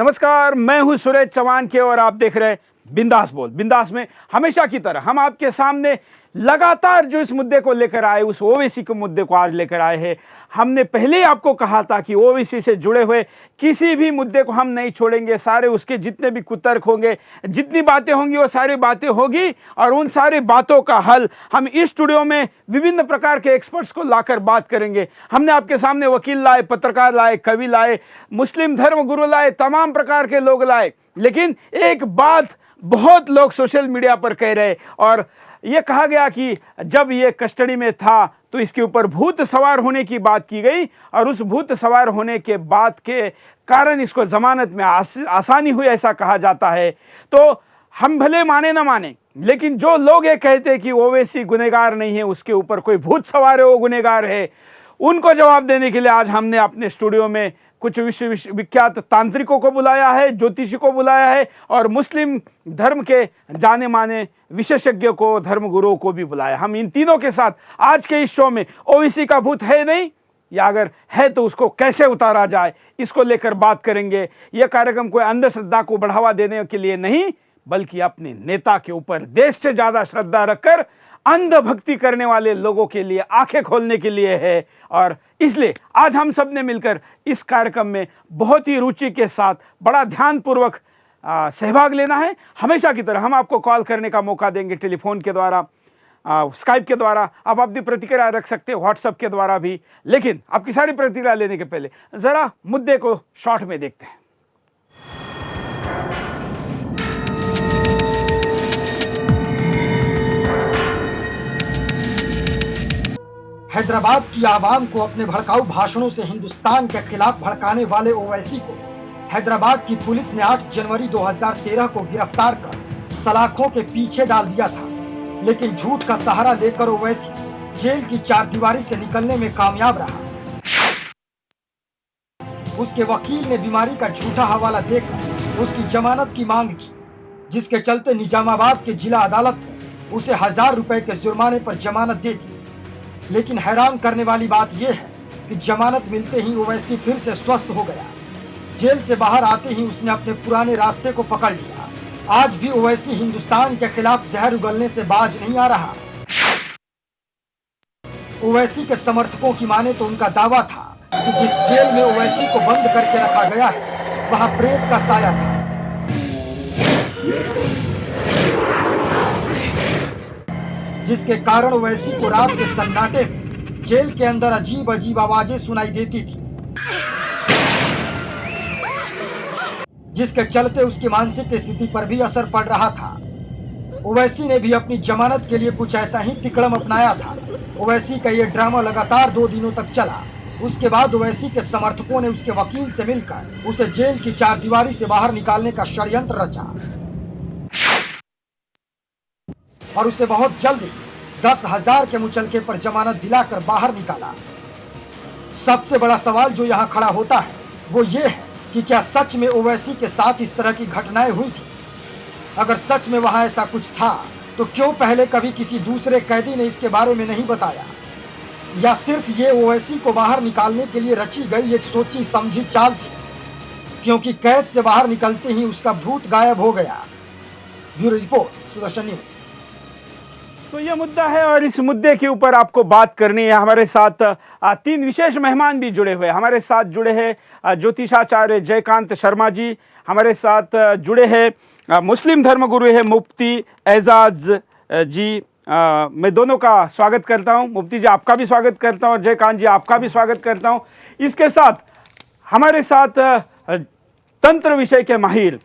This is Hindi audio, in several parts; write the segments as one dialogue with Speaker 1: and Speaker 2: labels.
Speaker 1: नमस्कार, मैं हूं सुरेश चौहान के और आप देख रहे हैं बिंदास बोल। बिंदास में हमेशा की तरह हम आपके सामने लगातार जो इस मुद्दे को लेकर आए, उस ओवैसी के मुद्दे को आज लेकर आए हैं। हमने पहले ही आपको कहा था कि ओवैसी से जुड़े हुए किसी भी मुद्दे को हम नहीं छोड़ेंगे। सारे उसके जितने भी कुतर्क होंगे, जितनी बातें होंगी, वो सारी बातें होगी और उन सारी बातों का हल हम इस स्टूडियो में विभिन्न प्रकार के एक्सपर्ट्स को लाकर बात करेंगे। हमने आपके सामने वकील लाए, पत्रकार लाए, कवि लाए, मुस्लिम धर्म गुरु लाए, तमाम प्रकार के लोग लाए। लेकिन एक बात बहुत लोग सोशल मीडिया पर कह रहे और ये कहा गया कि जब ये कस्टडी में था तो इसके ऊपर भूत सवार होने की बात की गई और उस भूत सवार होने के बाद के कारण इसको जमानत में आसानी हुई, ऐसा कहा जाता है। तो हम भले माने ना माने, लेकिन जो लोग ये कहते हैं कि ओवैसी गुनहगार नहीं है, उसके ऊपर कोई भूत सवार है, वो गुनहगार है, उनको जवाब देने के लिए आज हमने अपने स्टूडियो में कुछ विश्व विख्यात तांत्रिकों को बुलाया है, ज्योतिषी को बुलाया है और मुस्लिम धर्म के जाने माने विशेषज्ञों को, धर्म गुरुओं को भी बुलाया। हम इन तीनों के साथ आज के इस शो में ओवैसी का भूत है नहीं, या अगर है तो उसको कैसे उतारा जाए, इसको लेकर बात करेंगे। यह कार्यक्रम कोई अंधश्रद्धा को बढ़ावा देने के लिए नहीं, बल्कि अपने नेता के ऊपर देश से ज्यादा श्रद्धा रखकर अंधभक्ति करने वाले लोगों के लिए आंखें खोलने के लिए है। और इसलिए आज हम सब ने मिलकर इस कार्यक्रम में बहुत ही रुचि के साथ बड़ा ध्यानपूर्वक सहभाग लेना है। हमेशा की तरह हम आपको कॉल करने का मौका देंगे, टेलीफोन के द्वारा, स्काइप के द्वारा। आप अपनी प्रतिक्रिया रख सकते हैं, व्हाट्सएप के द्वारा भी। लेकिन आपकी सारी प्रतिक्रिया लेने के पहले जरा मुद्दे को शॉर्ट में देखते हैं।
Speaker 2: हैदराबाद की आवाम को अपने भड़काऊ भाषणों से हिंदुस्तान के खिलाफ भड़काने वाले ओवैसी को हैदराबाद की पुलिस ने 8 जनवरी 2013 को गिरफ्तार कर सलाखों के पीछे डाल दिया था। लेकिन झूठ का सहारा लेकर ओवैसी जेल की चारदीवारी से निकलने में कामयाब रहा। उसके वकील ने बीमारी का झूठा हवाला देकर उसकी जमानत की मांग की, जिसके चलते निजामाबाद के जिला अदालत ने उसे 1000 रुपए के जुर्माने पर जमानत दे दी। लेकिन हैरान करने वाली बात यह है कि जमानत मिलते ही ओवैसी फिर से स्वस्थ हो गया। जेल से बाहर आते ही उसने अपने पुराने रास्ते को पकड़ लिया। आज भी ओवैसी हिंदुस्तान के खिलाफ जहर उगलने से बाज नहीं आ रहा। ओवैसी के समर्थकों की माने तो उनका दावा था कि जिस जेल में ओवैसी को बंद करके रखा गया है, वहां प्रेत का साया था, जिसके कारण ओवैसी को रात के सन्नाटे में जेल के अंदर अजीब अजीब आवाजें सुनाई देती थी, जिसके चलते उसकी मानसिक स्थिति पर भी असर पड़ रहा था। ओवैसी ने भी अपनी जमानत के लिए कुछ ऐसा ही तिकड़म अपनाया था। ओवैसी का यह ड्रामा लगातार 2 दिनों तक चला। उसके बाद ओवैसी के समर्थकों ने उसके वकील से मिलकर उसे जेल की चारदीवारी से बाहर निकालने का षड्यंत्र रचा और उसे बहुत जल्दी 10,000 के मुचलके पर जमानत दिलाकर बाहर निकाला। सबसे बड़ा सवाल जो यहाँ खड़ा होता है वो ये है कि क्या सच में ओवैसी के साथ इस तरह की घटनाएं हुई थी? अगर सच में वहां ऐसा कुछ था तो क्यों पहले कभी किसी दूसरे कैदी ने इसके बारे में नहीं बताया? या सिर्फ ये ओवैसी को बाहर निकालने के लिए रची गई एक सोची समझी चाल थी, क्योंकि कैद से बाहर निकलते ही उसका भूत गायब हो गया। Bureau report, Sudarshan news.
Speaker 1: तो ये मुद्दा है और इस मुद्दे के ऊपर आपको बात करनी है। हमारे साथ 3 विशेष मेहमान भी जुड़े हुए हैं। हमारे साथ जुड़े हैं ज्योतिषाचार्य जयकांत शर्मा जी, हमारे साथ जुड़े हैं मुस्लिम धर्म गुरु है मुफ्ती एजाज जी। मैं दोनों का स्वागत करता हूं। मुफ्ती जी आपका भी स्वागत करता हूं और जयकांत जी आपका भी स्वागत करता हूं। इसके साथ हमारे साथ तंत्र विषय के माहिर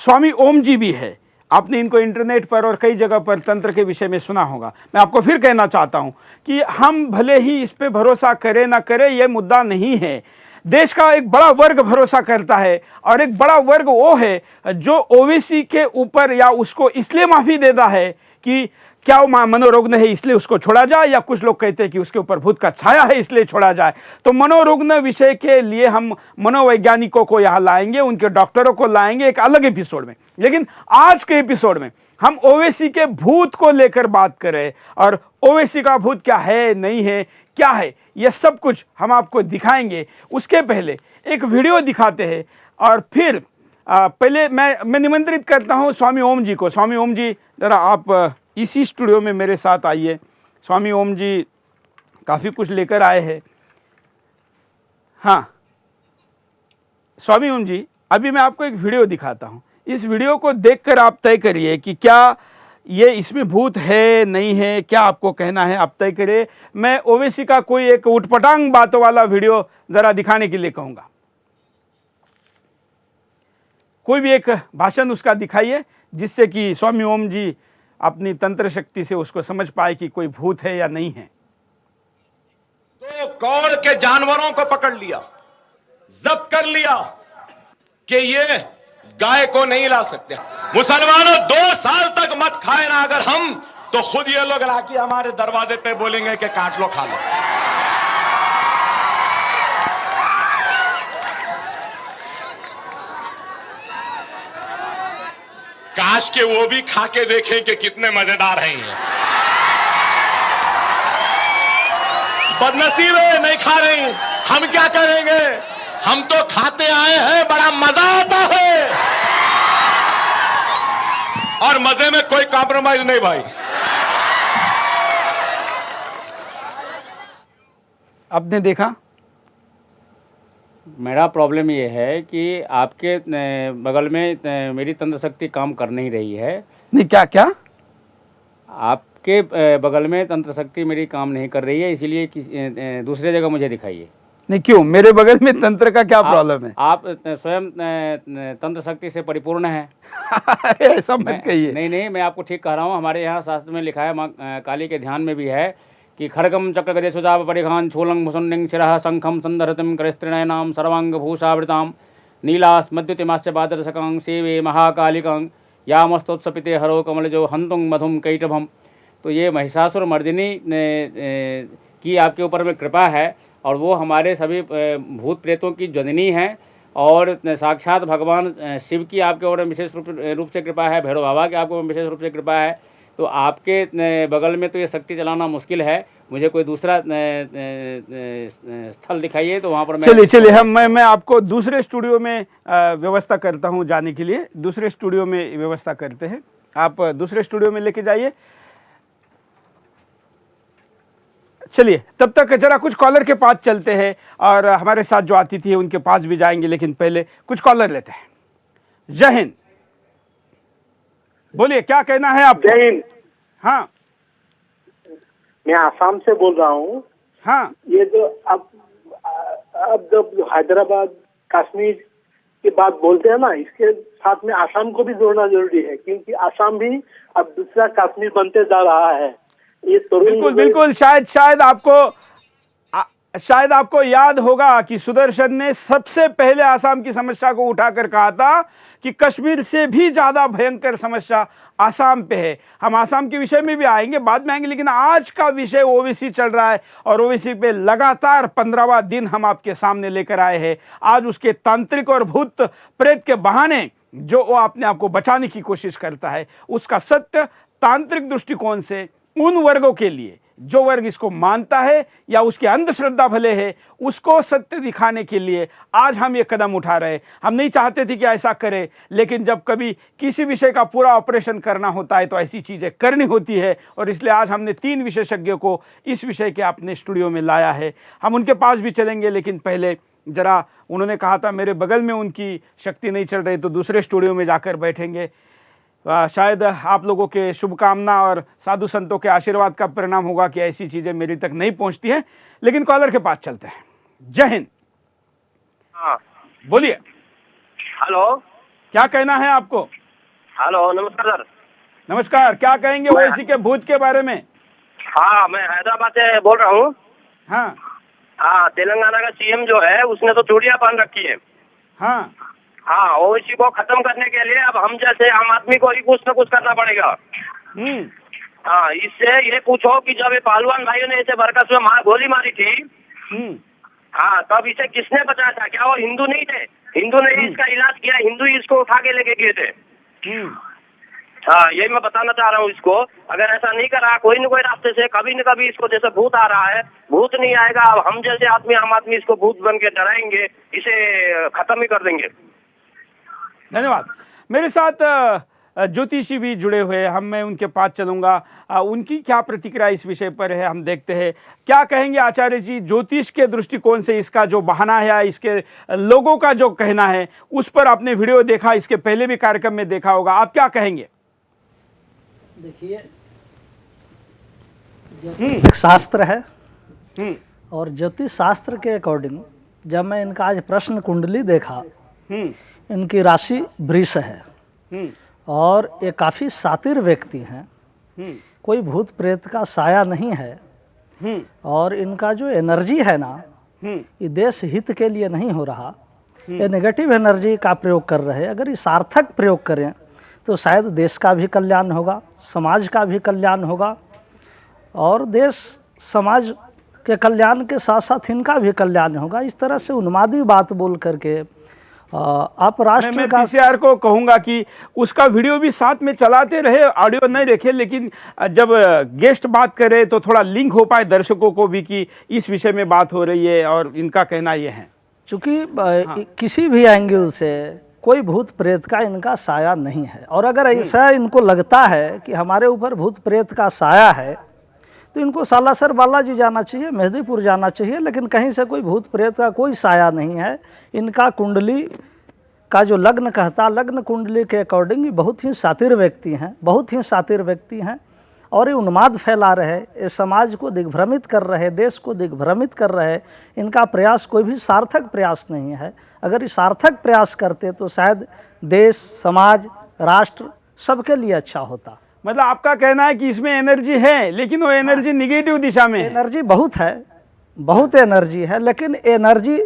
Speaker 1: स्वामी ओम जी भी है। आपने इनको इंटरनेट पर और कई जगह पर तंत्र के विषय में सुना होगा। मैं आपको फिर कहना चाहता हूं कि हम भले ही इस पे भरोसा करें ना करें, यह मुद्दा नहीं है। देश का एक बड़ा वर्ग भरोसा करता है और एक बड़ा वर्ग वो है जो ओवैसी के ऊपर या उसको इसलिए माफी देता है कि क्या वो मनोरुग्ण है इसलिए उसको छोड़ा जाए, या कुछ लोग कहते हैं कि उसके ऊपर भूत का छाया है इसलिए छोड़ा जाए। तो मनोरुग्ण विषय के लिए हम मनोवैज्ञानिकों को यहाँ लाएंगे, उनके डॉक्टरों को लाएंगे एक अलग एपिसोड में। लेकिन आज के एपिसोड में हम ओवैसी के भूत को लेकर बात कर रहे हैं और ओवैसी का भूत क्या है, नहीं है, क्या है, यह सब कुछ हम आपको दिखाएंगे। उसके पहले एक वीडियो दिखाते हैं और फिर पहले मैं निमंत्रित करता हूं स्वामी ओम जी को। स्वामी ओम जी, ज़रा आप इसी स्टूडियो में मेरे साथ आइए। स्वामी ओम जी काफ़ी कुछ लेकर आए हैं। हाँ स्वामी ओम जी, अभी मैं आपको एक वीडियो दिखाता हूं। इस वीडियो को देखकर आप तय करिए कि क्या ये इसमें भूत है नहीं है, क्या आपको कहना है आप तय करिए। मैं ओवैसी का कोई एक उटपटांग बातों वाला वीडियो ज़रा दिखाने के लिए कहूँगा। कोई भी एक भाषण उसका दिखाइए जिससे कि स्वामी ओम जी अपनी तंत्र शक्ति से उसको समझ पाए कि कोई भूत है या नहीं है।
Speaker 3: तो कौड़ के जानवरों को पकड़ लिया, जब्त कर लिया कि ये गाय को नहीं ला सकते। मुसलमानों 2 साल तक मत खाए ना अगर हम, तो खुद ये लोग लाके हमारे दरवाजे पे बोलेंगे कि काट लो खा लो। काश के वो भी खा के देखें कि कितने मजेदार हैं ये। बदनसीब है, नहीं खा रही। हम क्या करेंगे, हम तो खाते आए हैं, बड़ा मजा आता है और मजे में कोई कॉम्प्रोमाइज नहीं भाई।
Speaker 1: आपने देखा,
Speaker 4: मेरा प्रॉब्लम ये है कि आपके बगल में मेरी तंत्र शक्ति काम कर नहीं रही है।
Speaker 1: नहीं क्या क्या
Speaker 4: आपके बगल में तंत्र शक्ति मेरी काम नहीं कर रही है, इसीलिए दूसरे जगह मुझे दिखाइए।
Speaker 1: नहीं क्यों, मेरे बगल में तंत्र का क्या प्रॉब्लम है?
Speaker 4: आप स्वयं तंत्र शक्ति से परिपूर्ण हैं।
Speaker 1: अरे ऐसा मत कहिए।
Speaker 4: नहीं, मैं आपको ठीक कह रहा हूँ। हमारे यहाँ शास्त्र में लिखा है, माँ काली के ध्यान में भी है कि खड़गम चक्र गदे सुजाव परिघान छूलंग मुसुन्निंग शिरः शंखम संदहृतिम करस्त्रिनयनाम सर्वांग भूषावृताम नीलास मद्युतिमास्य बादरसकांग सेवे महाकालिकांग यामस्तोत्सपिते हरो कमलजो हंतुंग मधुम कैटभम। तो ये महिषासुर मर्दिनी की आपके ऊपर में कृपा है और वो हमारे सभी भूत प्रेतों की जननी है और साक्षात भगवान शिव की आपके ऊपर विशेष रूप से कृपा है, भैरव बाबा की आपके ऊपर विशेष रूप से कृपा है। तो आपके बगल में तो ये शक्ति चलाना मुश्किल है। मुझे कोई दूसरा स्थल दिखाइए तो वहाँ पर
Speaker 1: चलिए मैं आपको दूसरे स्टूडियो में व्यवस्था करता हूँ जाने के लिए। दूसरे स्टूडियो में व्यवस्था करते हैं, आप दूसरे स्टूडियो में लेके जाइए। चलिए तब तक जरा कुछ कॉलर के पास चलते हैं और हमारे साथ जो अतिथि है उनके पास भी जाएंगे, लेकिन पहले कुछ कॉलर लेते हैं। जय हिंद, बोलिए क्या कहना है आपको?
Speaker 5: जय हिंद।
Speaker 1: हाँ
Speaker 5: मैं आसाम से बोल रहा हूँ।
Speaker 1: हाँ,
Speaker 5: ये जो अब जब हैदराबाद कश्मीर की बात बोलते हैं ना, इसके साथ में आसाम को भी जोड़ना जरूरी है, क्योंकि आसाम भी अब दूसरा कश्मीर बनते जा रहा है। ये
Speaker 1: बिल्कुल शायद आपको याद होगा कि सुदर्शन ने सबसे पहले आसाम की समस्या को उठाकर कहा था कि कश्मीर से भी ज्यादा भयंकर समस्या आसाम पे है। हम आसाम के विषय में भी आएंगे, बाद में आएंगे, लेकिन आज का विषय ओवैसी चल रहा है और ओवैसी पे लगातार 15वां दिन हम आपके सामने लेकर आए हैं। आज उसके तांत्रिक और भूत प्रेत के बहाने जो वो अपने आप को बचाने की कोशिश करता है, उसका सत्य तांत्रिक दृष्टिकोण से उन वर्गों के लिए जो वर्ग इसको मानता है या उसकी अंधश्रद्धा भले है, उसको सत्य दिखाने के लिए आज हम ये कदम उठा रहे हैं। हम नहीं चाहते थे कि ऐसा करें, लेकिन जब कभी किसी विषय का पूरा ऑपरेशन करना होता है तो ऐसी चीज़ें करनी होती है और इसलिए आज हमने 3 विशेषज्ञों को इस विषय के अपने स्टूडियो में लाया है। हम उनके पास भी चलेंगे, लेकिन पहले जरा उन्होंने कहा था मेरे बगल में उनकी शक्ति नहीं चल रही, तो दूसरे स्टूडियो में जाकर बैठेंगे। शायद आप लोगों के शुभकामना और साधु संतों के आशीर्वाद का परिणाम होगा कि ऐसी चीजें मेरी तक नहीं पहुंचती हैं। लेकिन कॉलर के पास चलते हैं। जय हिंद।
Speaker 6: हाँ
Speaker 1: बोलिए,
Speaker 6: हेलो,
Speaker 1: क्या कहना है आपको?
Speaker 6: हेलो, नमस्कार सर।
Speaker 1: नमस्कार, क्या कहेंगे ओवैसी के भूत के बारे में?
Speaker 6: हाँ, मैं हैदराबाद से बोल रहा हूँ।
Speaker 1: हाँ,
Speaker 6: तेलंगाना का सीएम जो है उसने तो चूड़ियां पहन रखी है। हाँ, ओवैसी को खत्म करने के लिए अब हम जैसे आम आदमी को ही कुछ न कुछ करना पड़ेगा। हाँ, इससे ये पूछो कि जब ये पहलवान भाइयों ने इसे बरकस में गोली मारी थी, हाँ, तब इसे किसने बचाया था? क्या वो हिंदू नहीं थे? हिंदू ने इसका इलाज किया, हिंदू ही इसको उठा के लेके गए थे। हाँ, यही मैं बताना चाह रहा हूँ इसको। अगर ऐसा नहीं करा कोई न कोई रास्ते से, कभी न कभी इसको जैसे भूत आ रहा है, भूत नहीं आएगा, अब हम जैसे आदमी आम आदमी इसको भूत बन के डराएंगे, इसे खत्म ही कर देंगे।
Speaker 1: धन्यवाद। मेरे साथ ज्योतिषी भी जुड़े हुए हैं, मैं उनके पास चलूंगा, उनकी क्या प्रतिक्रिया इस विषय पर है हम देखते हैं। क्या कहेंगे आचार्य जी, ज्योतिष के दृष्टिकोण से इसका जो बहाना है, इसके लोगों का जो कहना है, उस पर आपने वीडियो देखा, इसके पहले भी कार्यक्रम में देखा होगा, आप क्या कहेंगे?
Speaker 7: देखिए, एक शास्त्र है और ज्योतिष शास्त्र के अकॉर्डिंग जब मैं इनका आज प्रश्न कुंडली देखा, इनकी राशि वृष है और ये काफ़ी शातिर व्यक्ति हैं, कोई भूत प्रेत का साया नहीं है और इनका जो एनर्जी है ना, ये देश हित के लिए नहीं हो रहा, ये नेगेटिव एनर्जी का प्रयोग कर रहे हैं। अगर ये सार्थक प्रयोग करें तो शायद देश का भी कल्याण होगा, समाज का भी कल्याण होगा और देश समाज के कल्याण के साथ साथ इनका भी कल्याण होगा। इस तरह से उन्मादी बात बोल करके आप राष्ट्र
Speaker 1: मैं
Speaker 7: का
Speaker 1: पीसीआर को कहूंगा कि उसका वीडियो भी साथ में चलाते रहे, ऑडियो नहीं रखे, लेकिन जब गेस्ट बात करे तो थोड़ा लिंक हो पाए दर्शकों को भी कि इस विषय में बात हो रही है और इनका कहना ये है।
Speaker 7: चूँकि किसी भी एंगल से कोई भूत प्रेत का इनका साया नहीं है और अगर ऐसा इनको लगता है कि हमारे ऊपर भूत प्रेत का साया है तो इनको सालासर बालाजी जाना चाहिए, मेहदीपुर जाना चाहिए, लेकिन कहीं से कोई भूत प्रेत का कोई साया नहीं है। इनका कुंडली का जो लग्न कहता, लग्न कुंडली के अकॉर्डिंग ये बहुत ही शातिर व्यक्ति हैं, बहुत ही शातिर व्यक्ति हैं और ये उन्माद फैला रहे, ये समाज को दिग्भ्रमित कर रहे, देश को दिग्भ्रमित कर रहे। इनका प्रयास कोई भी सार्थक प्रयास नहीं है। अगर ये सार्थक प्रयास करते तो शायद देश, समाज, राष्ट्र सबके लिए अच्छा होता।
Speaker 1: मतलब आपका कहना है कि इसमें एनर्जी है, लेकिन वो एनर्जी निगेटिव दिशा में है।
Speaker 7: एनर्जी बहुत है, बहुत एनर्जी है, लेकिन एनर्जी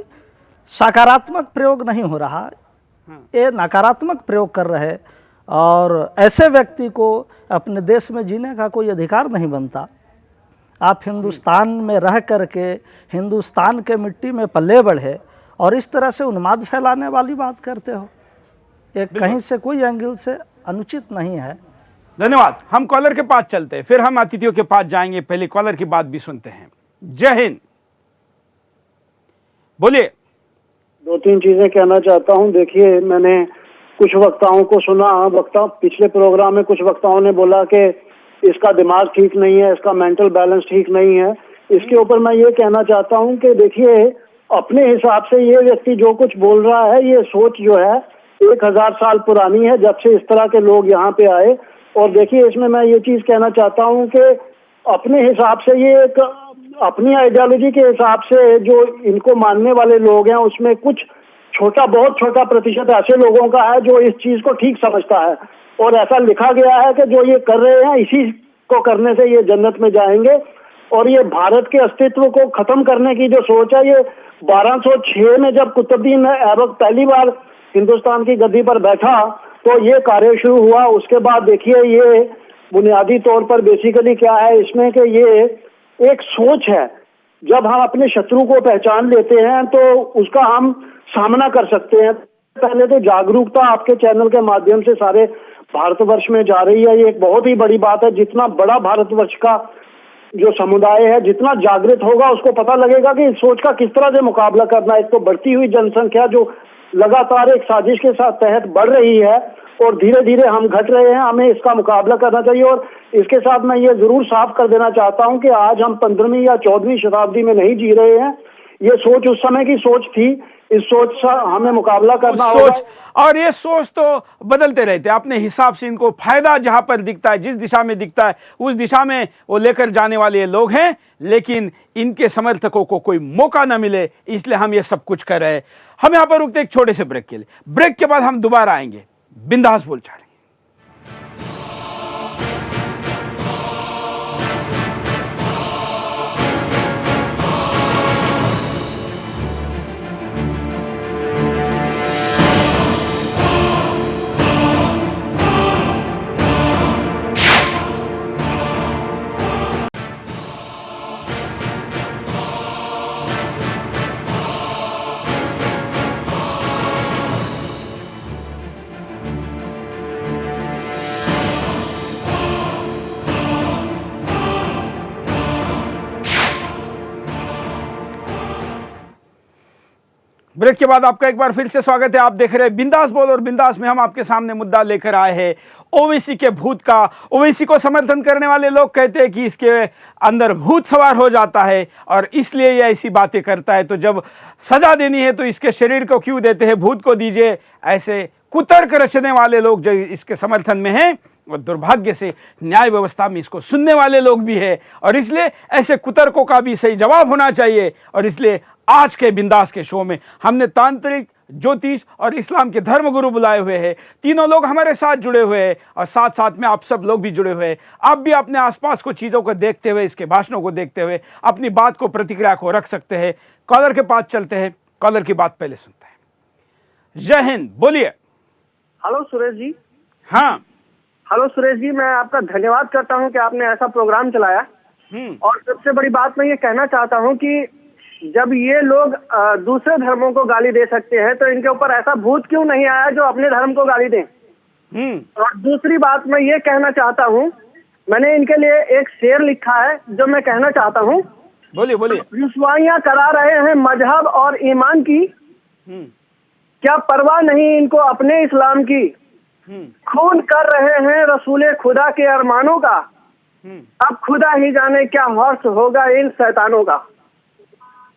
Speaker 7: सकारात्मक प्रयोग नहीं हो रहा, ये नकारात्मक प्रयोग कर रहे और ऐसे व्यक्ति को अपने देश में जीने का कोई अधिकार नहीं बनता। आप हिंदुस्तान में रह करके हिंदुस्तान के मिट्टी में पले बढ़े और इस तरह से उन्माद फैलाने वाली बात करते हो, ये कहीं से कोई एंगल से अनुचित नहीं है।
Speaker 1: धन्यवाद। हम कॉलर के पास चलते हैं, फिर हम अतिथियों के पास जाएंगे, पहले कॉलर की बात भी सुनते हैं। जय हिंद, बोलिए।
Speaker 8: दो तीन चीजें कहना चाहता हूं। देखिए, मैंने कुछ वक्ताओं को सुना, पिछले प्रोग्राम में कुछ वक्ताओं ने बोला कि इसका दिमाग ठीक नहीं है, इसका मेंटल बैलेंस ठीक नहीं है। इसके ऊपर मैं ये कहना चाहता हूं कि देखिए, अपने हिसाब से ये व्यक्ति जो कुछ बोल रहा है, ये सोच जो है 1000 साल पुरानी है, जब से इस तरह के लोग यहाँ पे आए। और देखिए, इसमें मैं ये चीज कहना चाहता हूँ कि अपने हिसाब से ये एक अपनी आइडियोलॉजी के हिसाब से जो इनको मानने वाले लोग हैं, उसमें कुछ बहुत छोटा प्रतिशत ऐसे लोगों का है जो इस चीज को ठीक समझता है और ऐसा लिखा गया है कि जो ये कर रहे हैं, इसी को करने से ये जन्नत में जाएंगे। और ये भारत के अस्तित्व को खत्म करने की जो सोच है, ये 1206 में जब कुतुबुद्दीन ऐबक पहली बार हिंदुस्तान की गद्दी पर बैठा तो ये कार्य शुरू हुआ। उसके बाद देखिए, ये बुनियादी तौर पर बेसिकली क्या है इसमें कि ये एक सोच है। जब हम अपने शत्रु को पहचान लेते हैं तो उसका हम सामना कर सकते हैं। पहले तो जागरूकता आपके चैनल के माध्यम से सारे भारतवर्ष में जा रही है, ये एक बहुत ही बड़ी बात है। जितना बड़ा भारतवर्ष का जो समुदाय है, जितना जागृत होगा, उसको पता लगेगा कि इस सोच का किस तरह से मुकाबला करना है। एक तो बढ़ती हुई जनसंख्या जो लगातार एक साजिश के साथ तहत बढ़ रही है और धीरे धीरे हम घट रहे हैं, हमें इसका मुकाबला करना चाहिए। और इसके साथ मैं ये जरूर साफ कर देना चाहता हूं कि आज हम 15वीं या 14वीं शताब्दी में नहीं जी रहे हैं। ये सोच उस समय की सोच थी, इस सोच से हमें मुकाबला करना होगा।
Speaker 1: और ये सोच तो बदलते रहते हैं अपने हिसाब से। इनको फायदा जहां पर दिखता है, जिस दिशा में दिखता है, उस दिशा में वो लेकर जाने वाले लोग हैं, लेकिन इनके समर्थकों को कोई मौका ना मिले, इसलिए हम ये सब कुछ कर रहे हैं। हम यहां पर रुकते एक छोटे से ब्रेक के लिए। ब्रेक के बाद हम दोबारा आएंगे, बिंदास बोल चालेंगे। ब्रेक के बाद आपका एक बार फिर से स्वागत है। आप देख रहे हैं बिंदास बोल, और बिंदास में हम आपके सामने मुद्दा लेकर आए हैं ओवैसी के भूत का। ओवैसी को समर्थन करने वाले लोग कहते हैं कि इसके अंदर भूत सवार हो जाता है और इसलिए ये ऐसी बातें करता है। तो जब सजा देनी है तो इसके शरीर को क्यों देते हैं, भूत को दीजिए। ऐसे कुतर्क रचने वाले लोग जो इसके समर्थन में हैं, और दुर्भाग्य से न्याय व्यवस्था में इसको सुनने वाले लोग भी है, और इसलिए ऐसे कुतर्कों का भी सही जवाब होना चाहिए। और इसलिए आज के बिंदास के शो में हमने तांत्रिक, ज्योतिष और इस्लाम के धर्मगुरु बुलाए हुए हैं। तीनों लोग हमारे साथ जुड़े हुए हैं और साथ साथ में आप सब लोग भी जुड़े हुए हैं। आप भी अपने आसपास को चीज़ों को देखते हुए, इसके भाषणों को देखते हुए अपनी बात को, प्रतिक्रिया को रख सकते हैं। कॉलर के पास चलते हैं, कॉलर की बात पहले सुनते हैं। जय हिंद, बोलिए।
Speaker 9: हेलो सुरेश जी।
Speaker 1: हाँ
Speaker 9: हेलो सुरेश जी, मैं आपका धन्यवाद करता हूं कि आपने ऐसा प्रोग्राम चलाया। और सबसे बड़ी बात मैं ये कहना चाहता हूं कि जब ये लोग दूसरे धर्मों को गाली दे सकते हैं तो इनके ऊपर ऐसा भूत क्यों नहीं आया जो अपने धर्म को गाली दें। और दूसरी बात मैं ये कहना चाहता हूं, मैंने इनके लिए एक शेर लिखा है जो मैं कहना चाहता हूं।
Speaker 1: बोलिए बोलिए।
Speaker 9: रुसवाइयां करा रहे हैं मजहब और ईमान की, क्या परवाह नहीं इनको अपने इस्लाम की। खून कर रहे हैं रसूले खुदा के अरमानों का, अब खुदा ही जाने क्या हर्ष होगा इन शैतानों का।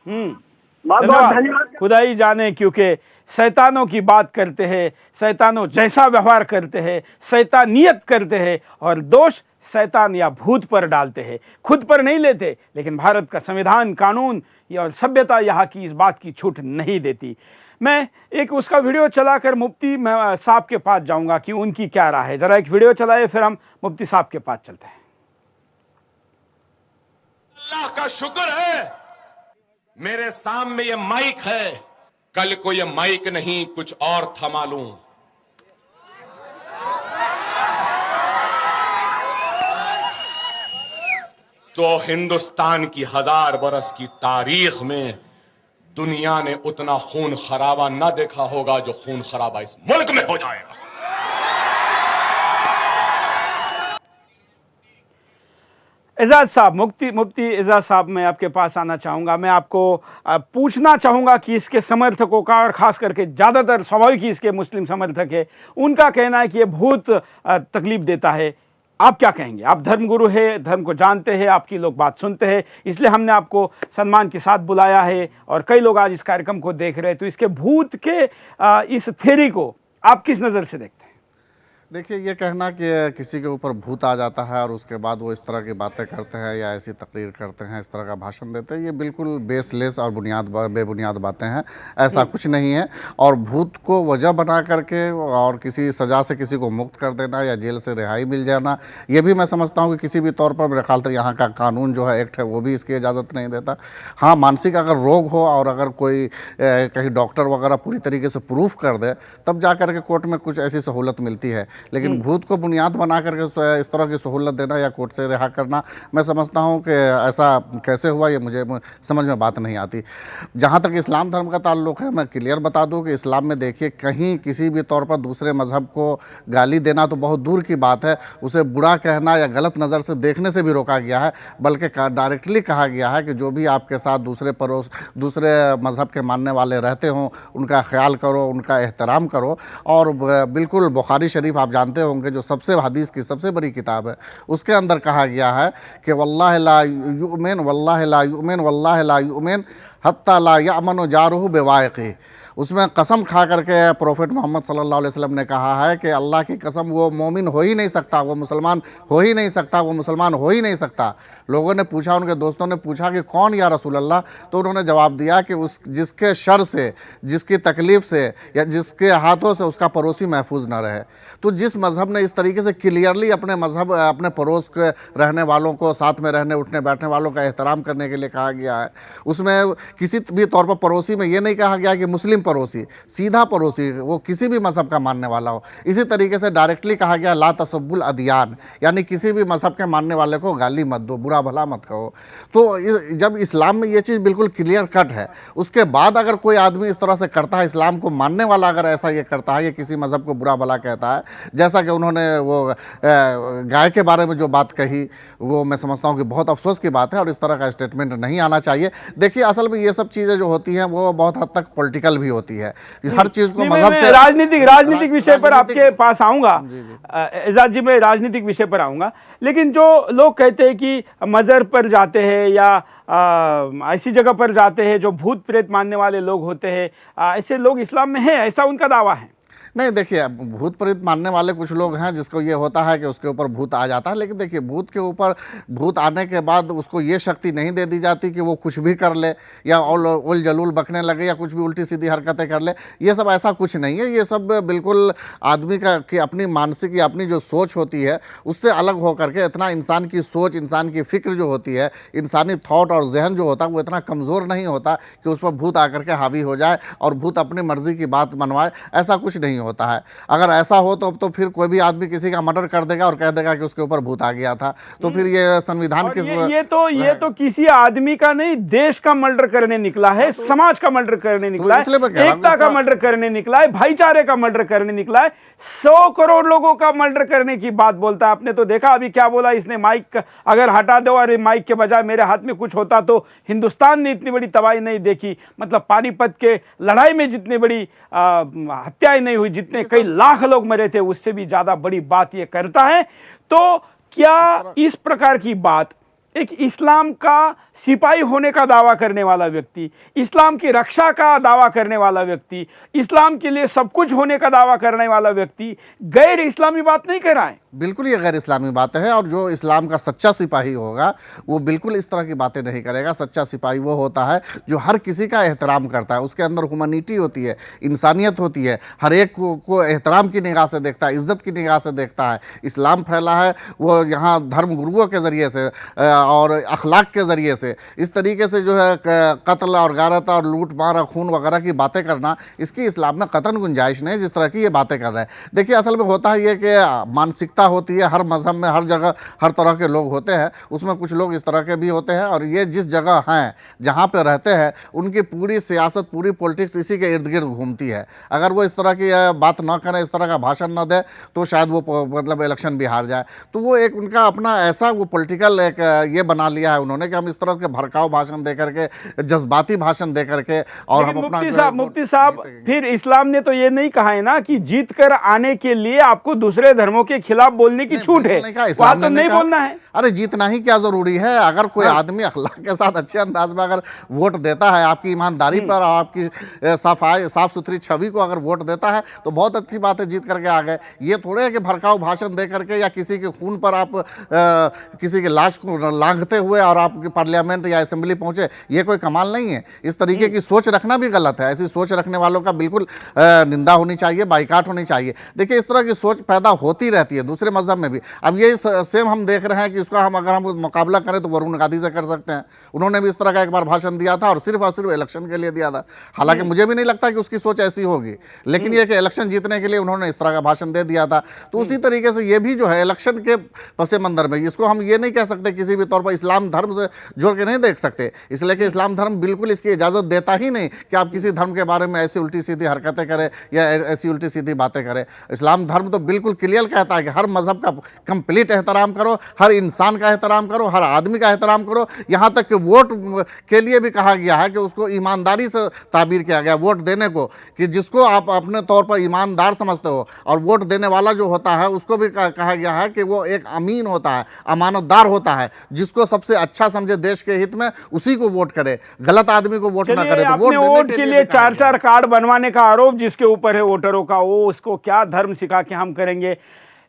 Speaker 9: बहुत बहुत धन्यवाद।
Speaker 1: खुदा ही जाने, क्योंकि शैतानों की बात करते हैं, शैतानों जैसा व्यवहार करते हैं, शैतानियत करते हैं, और दोष शैतान या भूत पर डालते हैं, खुद पर नहीं लेते। लेकिन भारत का संविधान, कानून और सभ्यता यहाँ की इस बात की छूट नहीं देती। मैं एक उसका वीडियो चलाकर मुफ्ती साहब के पास जाऊंगा कि उनकी क्या राय है। जरा एक वीडियो चलाए, फिर हम मुफ्ती साहब के पास चलते हैं।
Speaker 3: अल्लाह का शुक्र है मेरे सामने ये माइक है, कल को ये माइक नहीं कुछ और था मालूम। तो हिंदुस्तान की 1000 बरस की तारीख में दुनिया ने उतना खून खराबा ना देखा होगा जो खून खराबा इस मुल्क में हो जाएगा।
Speaker 1: एजाज साहब, मुफ्ती एजाज साहब, मैं आपके पास आना चाहूँगा। मैं आपको पूछना चाहूँगा कि इसके समर्थकों का, और ख़ास करके ज़्यादातर स्वाभाविक ही इसके मुस्लिम समर्थक है, उनका कहना है कि ये भूत तकलीफ देता है। आप क्या कहेंगे? आप धर्मगुरु हैं, धर्म को जानते हैं, आपकी लोग बात सुनते हैं, इसलिए हमने आपको सम्मान के साथ बुलाया है, और कई लोग आज इस कार्यक्रम को देख रहे हैं। तो इसके भूत के इस थ्योरी को आप किस नज़र से देखते हैं?
Speaker 10: देखिए, ये कहना कि किसी के ऊपर भूत आ जाता है और उसके बाद वो इस तरह की बातें करते हैं या ऐसी तकरीर करते हैं, इस तरह का भाषण देते हैं, ये बिल्कुल बेसलेस और बेबुनियाद बातें हैं। ऐसा कुछ नहीं है। और भूत को वजह बना करके और किसी सज़ा से किसी को मुक्त कर देना या जेल से रिहाई मिल जाना, ये भी मैं समझता हूँ कि किसी भी तौर पर मेरे ख्याल से यहाँ का कानून जो है, एक्ट है, वो भी इसकी इजाज़त नहीं देता। हाँ, मानसिक अगर रोग हो और अगर कोई कहीं डॉक्टर वगैरह पूरी तरीके से प्रूफ कर दे, तब जा कर के कोर्ट में कुछ ऐसी सहूलत मिलती है। लेकिन भूत को बुनियाद बना करके इस तरह की सहूलत देना या कोर्ट से रिहा करना, मैं समझता हूँ कि ऐसा कैसे हुआ, ये मुझे समझ में बात नहीं आती। जहाँ तक इस्लाम धर्म का ताल्लुक़ है, मैं क्लियर बता दूँ कि इस्लाम में देखिए, कहीं किसी भी तौर पर दूसरे मज़हब को गाली देना तो बहुत दूर की बात है, उसे बुरा कहना या गलत नज़र से देखने से भी रोका गया है। बल्कि डायरेक्टली कहा गया है कि जो भी आपके साथ दूसरे मज़हब के मानने वाले रहते हों, उनका ख्याल करो, उनका एहतराम करो। और बिल्कुल बुखारी शरीफ आप जानते होंगे, जो सबसे हदीस की सबसे बड़ी किताब है, उसके अंदर कहा गया है कि वल्लाहि ला युमिन वल्लाहि ला युमिन वल्लाहि ला युमिन हत्ता ला यअमनु जारुहु बिवाइक़ी। उसमें कसम खा करके प्रोफेट मोहम्मद सल्लल्लाहु अलैहि वसल्लम ने कहा है कि अल्लाह की कसम, वो मोमिन हो ही नहीं सकता, वो मुसलमान हो ही नहीं सकता, वो मुसलमान हो ही नहीं सकता। लोगों ने पूछा, उनके दोस्तों ने पूछा कि कौन या रसूल अल्लाह? तो उन्होंने जवाब दिया कि जिसके शर से, जिसकी तकलीफ़ से या जिसके हाथों से उसका पड़ोसी महफूज ना रहे। तो जिस मज़हब ने इस तरीके से क्लियरली अपने पड़ोस के रहने वालों को, साथ में रहने उठने बैठने वालों का एहतराम करने के लिए कहा गया है, उसमें किसी भी तौर पर पड़ोसी में ये नहीं कहा गया कि मुस्लिम पड़ोसी, सीधा पड़ोसी वो किसी भी मज़हब का मानने वाला हो। इसी तरीके से डायरेक्टली कहा गया ला तसब्बुल अदियान, यानी किसी भी मज़हब के मानने वाले को गाली मत दो, बुरा बुरा भला मत कहो। तो जब इस्लाम में ये चीज़ बिल्कुल क्लियर कट है, उसके बाद अगर कोई आदमी इस तरह से करता है, इस्लाम को मानने वाला अगर ऐसा ये करता है, ये किसी मज़हब को बुरा भला कहता है, जैसा कि उन्होंने वो गाय के बारे में जो बात कही, वो मैं समझता हूँ कि बहुत अफसोस की बात है और इस तरह का स्टेटमेंट नहीं आना चाहिए। देखिए असल में ये सब चीज़ें जो होती हैं वो बहुत हद तक पॉलिटिकल भी होती है, हर चीज़ को मज़हब से
Speaker 1: राजनीतिक विषय पर आपके पास आऊँगा एजाज जी, मैं राजनीतिक विषय पर आऊँगा। लेकिन जो लोग कहते हैं कि मज़र पर जाते हैं या ऐसी जगह पर जाते हैं जो भूत प्रेत मानने वाले लोग होते हैं, ऐसे लोग इस्लाम में हैं, ऐसा उनका दावा है?
Speaker 10: नहीं, देखिए भूत प्रेत मानने वाले कुछ लोग हैं जिसको ये होता है कि उसके ऊपर भूत आ जाता है, लेकिन देखिए भूत के ऊपर भूत आने के बाद उसको ये शक्ति नहीं दे दी जाती कि वो कुछ भी कर ले या उल जलूल बकने लगे या कुछ भी उल्टी सीधी हरकतें कर ले। ये सब ऐसा कुछ नहीं है, ये सब बिल्कुल आदमी की अपनी मानसिक या अपनी जो सोच होती है उससे अलग होकर के, इतना इंसान की सोच, इंसान की फिक्र जो होती है, इंसानी थॉट और जहन जो होता है वो इतना कमज़ोर नहीं होता कि उस पर भूत आकर के हावी हो जाए और भूत अपनी मर्जी की बात मनवाए, ऐसा कुछ नहीं होता है। अगर ऐसा हो तो फिर कोई भी आदमी किसी का मर्डर कर देगा और कह देगा कि उसके ऊपर भूत आ गया था, तो फिर ये संविधान किस
Speaker 1: ये तो किसी आदमी का नहीं, देश का मर्डर करने निकला है, समाज का मर्डर करने निकला है, एकता का मर्डर करने निकला है, भाईचारे का मर्डर करने निकला है, 100 करोड़ लोगों का मर्डर करने की बात बोलता है। आपने तो देखा अभी क्या बोला इसने, माइक अगर हटा दो और माइक के बजाय मेरे हाथ में कुछ होता तो हिंदुस्तान ने इतनी बड़ी तबाही नहीं देखी। मतलब पानीपत के लड़ाई में जितनी बड़ी हत्याएं नहीं हुई, जितने कई लाख लोग मरे थे, उससे भी ज्यादा बड़ी बात ये करता है। तो क्या इस प्रकार की बात एक इस्लाम का सिपाही होने का दावा करने वाला व्यक्ति, इस्लाम की रक्षा का दावा करने वाला व्यक्ति, इस्लाम के लिए सब कुछ होने का दावा करने वाला व्यक्ति गैर इस्लामी बात नहीं कर रहा है?
Speaker 10: बिल्कुल ये गैर इस्लामी बात है, और जो इस्लाम का सच्चा सिपाही होगा वो बिल्कुल इस तरह की बातें नहीं करेगा। सच्चा सिपाही वो होता है जो हर किसी का एहतराम करता है, उसके अंदर ह्यूमैनिटी होती है, इंसानियत होती है, हर एक को एहतराम की निगाह से देखता है, इज्जत की निगाह से देखता है। इस्लाम फैला है वो यहाँ धर्म गुरुओं के ज़रिए से और अखलाक के ज़रिए से, इस तरीके से जो है कत्ल और गारत और लूट मार और खून वगैरह की बातें करना, इसकी इस्लाम में कतन गुंजाइश नहीं जिस तरह की ये बातें कर रहे हैं। देखिए असल में होता है ये कि मानसिकता होती है, हर मज़हब में हर जगह हर तरह के लोग होते हैं, उसमें कुछ लोग इस तरह के भी होते हैं, और ये जिस जगह हैं जहाँ पर रहते हैं उनकी पूरी सियासत, पूरी पॉलिटिक्स इसी के इर्द गिर्द घूमती है। अगर वो इस तरह की बात ना करें, इस तरह का भाषण न दे, तो शायद वो मतलब इलेक्शन भी हार जाए। तो वो एक उनका अपना ऐसा वो पॉलिटिकल एक ये बना लिया है उन्होंने कि हम इस तरह के भड़काऊ भाषण दे करके, जज्बाती भाषण दे करके, और हम अपना
Speaker 1: मुफ्ती साहब फिर इस्लाम ने तो ये नहीं कहा है ना कि जीत कर आने के लिए आपको दूसरे धर्मों के खिलाफ बोलने की छूट है, वहां तो नहीं बोलना है।
Speaker 10: अरे जीतना ही क्या जरूरी है, अगर कोई आदमी अखलाक के साथ अच्छे अंदाज में अगर वोट देता है, आपकी ईमानदारी पर और आपकी साफ सुथरी छवि को अगर वोट देता है तो बहुत अच्छी बात है, जीत करके आ गए। ये थोड़े है कि भड़काऊ भाषण दे करके या किसी के खून पर आप किसी की लाश को लांघते हुए और आप पार्लियामेंट या असेंबली पहुंचे, ये कोई कमाल नहीं है। इस तरीके की सोच रखना भी गलत है, ऐसी सोच रखने वालों का बिल्कुल निंदा होनी चाहिए, बाइकाट होनी चाहिए। देखिए इस तरह की सोच पैदा होती रहती है दूसरे मजहब में भी। अब ये सेम हम देख रहे हैं कि इसका हम अगर हम मुकाबला करें तो वरुण गांधी से कर सकते हैं। उन्होंने भी इस तरह का एक बार भाषण दिया था और सिर्फ इलेक्शन के लिए दिया था। हालांकि मुझे भी नहीं लगता कि उसकी सोच ऐसी होगी, लेकिन ये कि इलेक्शन जीतने के लिए उन्होंने इस तरह का भाषण दे दिया था। तो उसी तरीके से ये भी जो है इलेक्शन के पसे मंदर में, इसको हम ये नहीं कह सकते किसी भी तौर पर इस्लाम धर्म से जोड़ के नहीं देख सकते, इसलिए कि इस्लाम धर्म बिल्कुल इसकी इजाज़त देता ही नहीं कि आप किसी धर्म के बारे में ऐसी उल्टी सीधी हरकतें करें या ऐसी उल्टी सीधी बातें करें। इस्लाम धर्म तो बिल्कुल क्लियर कहता है कि हर मजहब का कंप्लीट एहतराम करो, हर इंसान का एहतराम करो, हर आदमी का एहतराम करो। यहाँ तक कि वोट के लिए भी कहा गया है कि उसको ईमानदारी से ताबीर किया गया वोट देने को, कि जिसको आप अपने तौर पर ईमानदार समझते हो, और वोट देने वाला जो होता है उसको भी कहा गया है कि वो एक अमीन होता है, अमानतदार होता है, जिसको सबसे अच्छा समझे देश के हित में उसी को वोट करे, गलत आदमी को वोट ना करे। तो
Speaker 1: वोट के लिए 4-4 कार्ड बनवाने का आरोप जिसके ऊपर है वोटरों का, वो उसको क्या धर्म सिखा के हम करेंगे।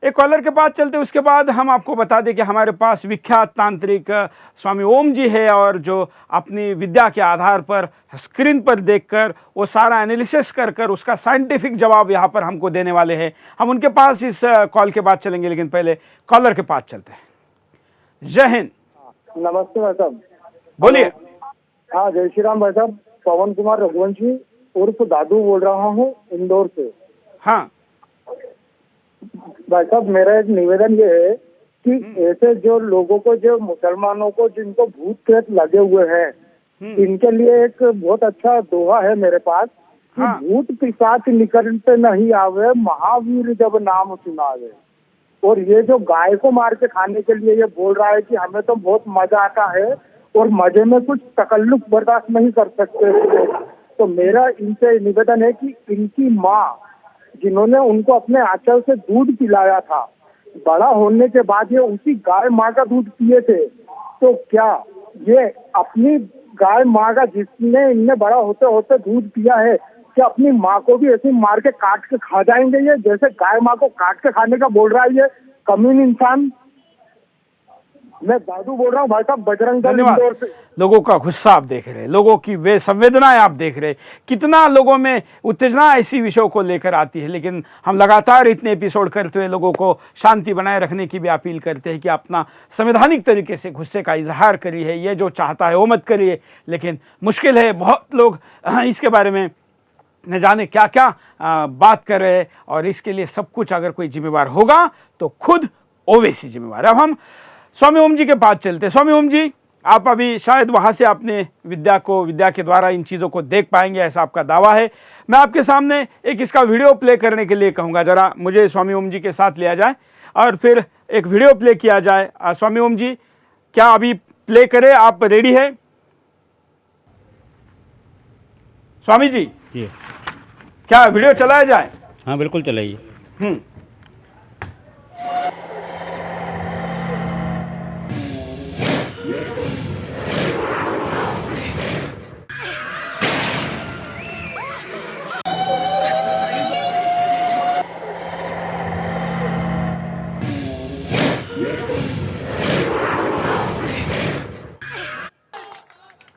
Speaker 1: एक कॉलर के पास चलते, उसके बाद हम आपको बता दें कि हमारे पास विख्यात तांत्रिक स्वामी ओम जी है, और जो अपनी विद्या के आधार पर स्क्रीन पर देखकर वो सारा एनालिसिस कर उसका साइंटिफिक जवाब यहाँ पर हमको देने वाले हैं। हम उनके पास इस कॉल के बाद चलेंगे, लेकिन पहले कॉलर के पास चलते हैं। जय हिंद।
Speaker 11: नमस्ते भाई साहब।
Speaker 1: बोलिए।
Speaker 11: हाँ जय श्री राम भाई साहब। पवन कुमार रघुवंशी उर्फ दादू बोल रहा हूँ इंदौर से।
Speaker 1: हाँ
Speaker 11: भाई साहब, मेरा एक निवेदन ये है कि ऐसे जो लोगों को, जो मुसलमानों को जिनको भूत प्रेत लगे हुए हैं, इनके लिए एक बहुत अच्छा दोहा है मेरे पास कि भूत पिशाच निकट नहीं आवे, महावीर जब नाम सुनावे। और ये जो गाय को मार के खाने के लिए ये बोल रहा है कि हमें तो बहुत मजा आता है और मजे में कुछ तकल्लुफ बर्दाश्त नहीं कर सकते, तो मेरा इनसे निवेदन है कि इनकी माँ जिन्होंने उनको अपने आंचल से दूध पिलाया था, बड़ा होने के बाद ये उसी गाय माँ का दूध पिए थे, तो क्या ये अपनी गाय माँ का जिसने इनने बड़ा होते होते दूध पिया है, क्या अपनी माँ को भी ऐसे मार के काट के खा जाएंगे ये, जैसे गाय माँ को काट के खाने का बोल रहा है ये कमीन इंसान। मैं दादू बोल रहा हूँ भाई साहब, बजरंग दल इंदौर से।
Speaker 1: लोगों का गुस्सा आप देख रहे हैं, लोगों की वे संवेदनाएं आप देख रहे हैं, कितना लोगों में उत्तेजना ऐसी विषयों को लेकर आती है। लेकिन हम लगातार इतने एपिसोड करते हुए लोगों को शांति बनाए रखने की भी अपील करते हैं कि अपना संवैधानिक तरीके से गुस्से का इजहार करिए, ये जो चाहता है वो मत करिए। लेकिन मुश्किल है, बहुत लोग इसके बारे में न जाने क्या क्या बात कर रहे हैं, और इसके लिए सब कुछ अगर कोई जिम्मेवार होगा तो खुद ओवैसी जिम्मेवार है। अब हम स्वामी ओम जी के पास चलते हैं। स्वामी ओम जी, आप अभी शायद वहाँ से आपने विद्या के द्वारा इन चीज़ों को देख पाएंगे, ऐसा आपका दावा है। मैं आपके सामने एक इसका वीडियो प्ले करने के लिए कहूँगा, ज़रा मुझे स्वामी ओम जी के साथ लिया जाए और फिर एक वीडियो प्ले किया जाए। स्वामी ओम जी, क्या अभी प्ले करें, आप रेडी है? स्वामी जी क्या वीडियो चलाया जाए?
Speaker 4: हाँ बिल्कुल चलाइए।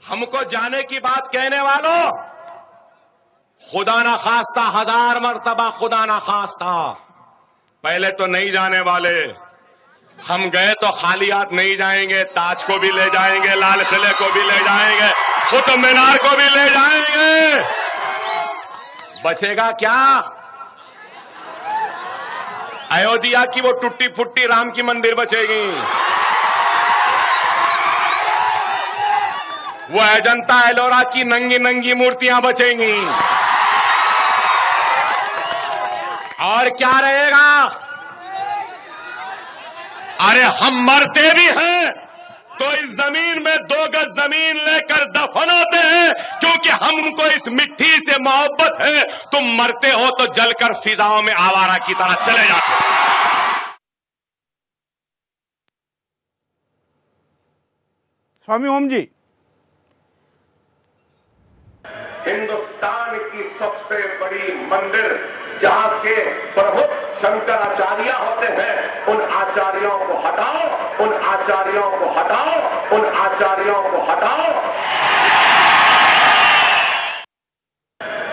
Speaker 3: हमको जाने की बात कहने वालों, खुदा ना खास्ता, 1000 मर्तबा खुदा ना खास्ता, पहले तो नहीं जाने वाले। हम गए तो खाली हाथ नहीं जाएंगे, ताज को भी ले जाएंगे, लाल किले को भी ले जाएंगे, कुतुब मीनार को भी ले जाएंगे। बचेगा क्या? अयोध्या की वो टूटी फुट्टी राम की मंदिर बचेगी, वो अजंता एलोरा की नंगी नंगी मूर्तियां बचेंगी, और क्या रहेगा? अरे हम मरते भी हैं तो इस जमीन में 2 गज जमीन लेकर दफन होते हैं, क्योंकि हमको इस मिट्टी से मोहब्बत है। तुम मरते हो तो जलकर फिजाओं में आवारा की तरह चले जाते हो।
Speaker 1: स्वामी ओम जी,
Speaker 3: हिंदुस्तान की सबसे बड़ी मंदिर जहां के प्रमुख शंकराचार्य होते हैं, उन आचार्यों को हटाओ, उन आचार्यों को हटाओ, उन आचार्यों को हटाओ।